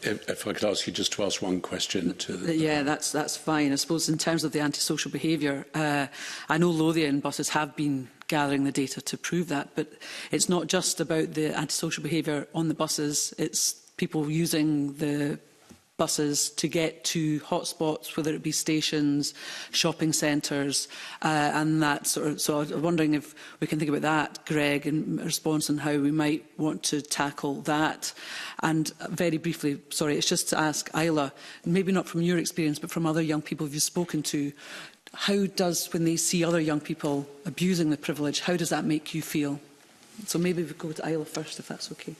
if I could ask you just to ask one question to the... Yeah, that's fine. I suppose in terms of the antisocial behaviour, I know Lothian buses have been gathering the data to prove that, but it's not just about the antisocial behaviour on the buses, it's people using the buses to get to hotspots, whether it be stations, shopping centres, and that sort of. So I'm wondering if we can think about that, Greg, in response on how we might want to tackle that. And very briefly, sorry, it's just to ask Isla, maybe not from your experience, but from other young people you've spoken to, how does, when they see other young people abusing the privilege, how does that make you feel? So maybe we go to Isla first, if that's okay.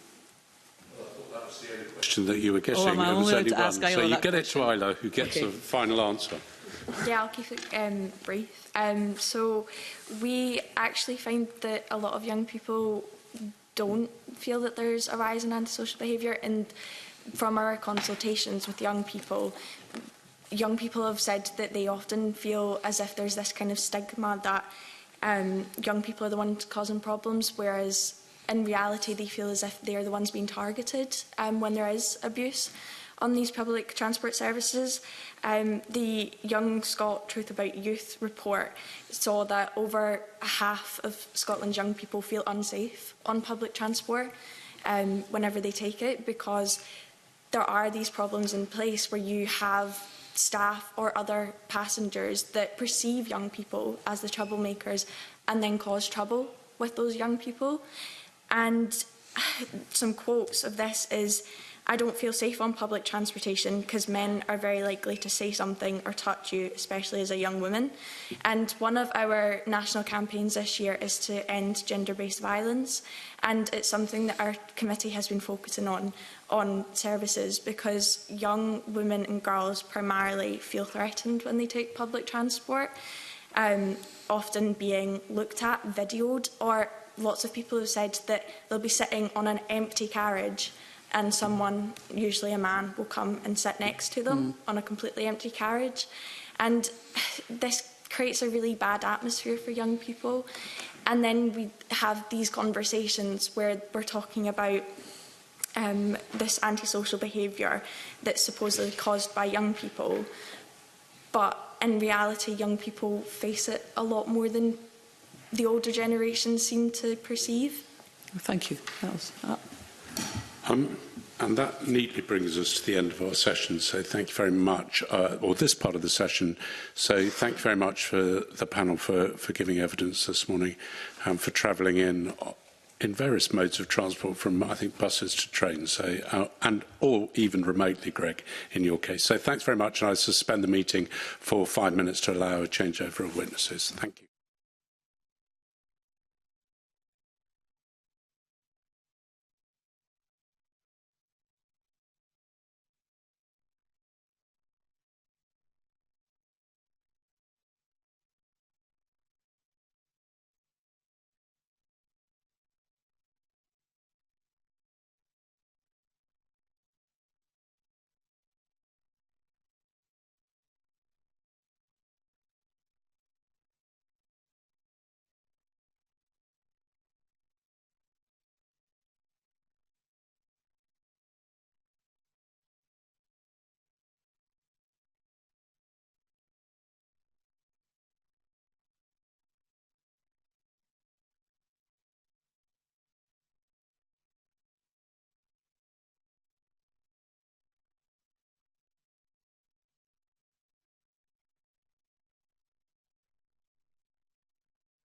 Question that you were guessing. I'm only allowed to ask Isla. So you get it to Isla, who gets the final answer. Yeah, I'll keep it brief. So we actually find that a lot of young people don't feel that there's a rise in antisocial behaviour, and from our consultations with young people have said that they often feel as if there's this kind of stigma that young people are the ones causing problems, whereas in reality they feel as if they're the ones being targeted when there is abuse on these public transport services. The Young Scot Truth About Youth report saw that over half of Scotland's young people feel unsafe on public transport whenever they take it, because there are these problems in place where you have staff or other passengers that perceive young people as the troublemakers and then cause trouble with those young people. And some quotes of this is, "I don't feel safe on public transportation because men are very likely to say something or touch you, especially as a young woman." And one of our national campaigns this year is to end gender-based violence, and it's something that our committee has been focusing on services, because young women and girls primarily feel threatened when they take public transport. often being looked at, videoed, or lots of people have said that they'll be sitting on an empty carriage and someone, usually a man, will come and sit next to them on a completely empty carriage. And this creates a really bad atmosphere for young people. And then we have these conversations where we're talking about this antisocial behaviour that's supposedly caused by young people. But in reality, young people face it a lot more than the older generation seem to perceive. Thank you. That was that. And that neatly brings us to the end of our session. So thank you very much, or this part of the session. So thank you very much for the panel for giving evidence this morning, and for travelling in various modes of transport, from, I think, buses to trains, so, or even remotely, Greg, in your case. So thanks very much, and I suspend the meeting for 5 minutes to allow a changeover of witnesses. Thank you.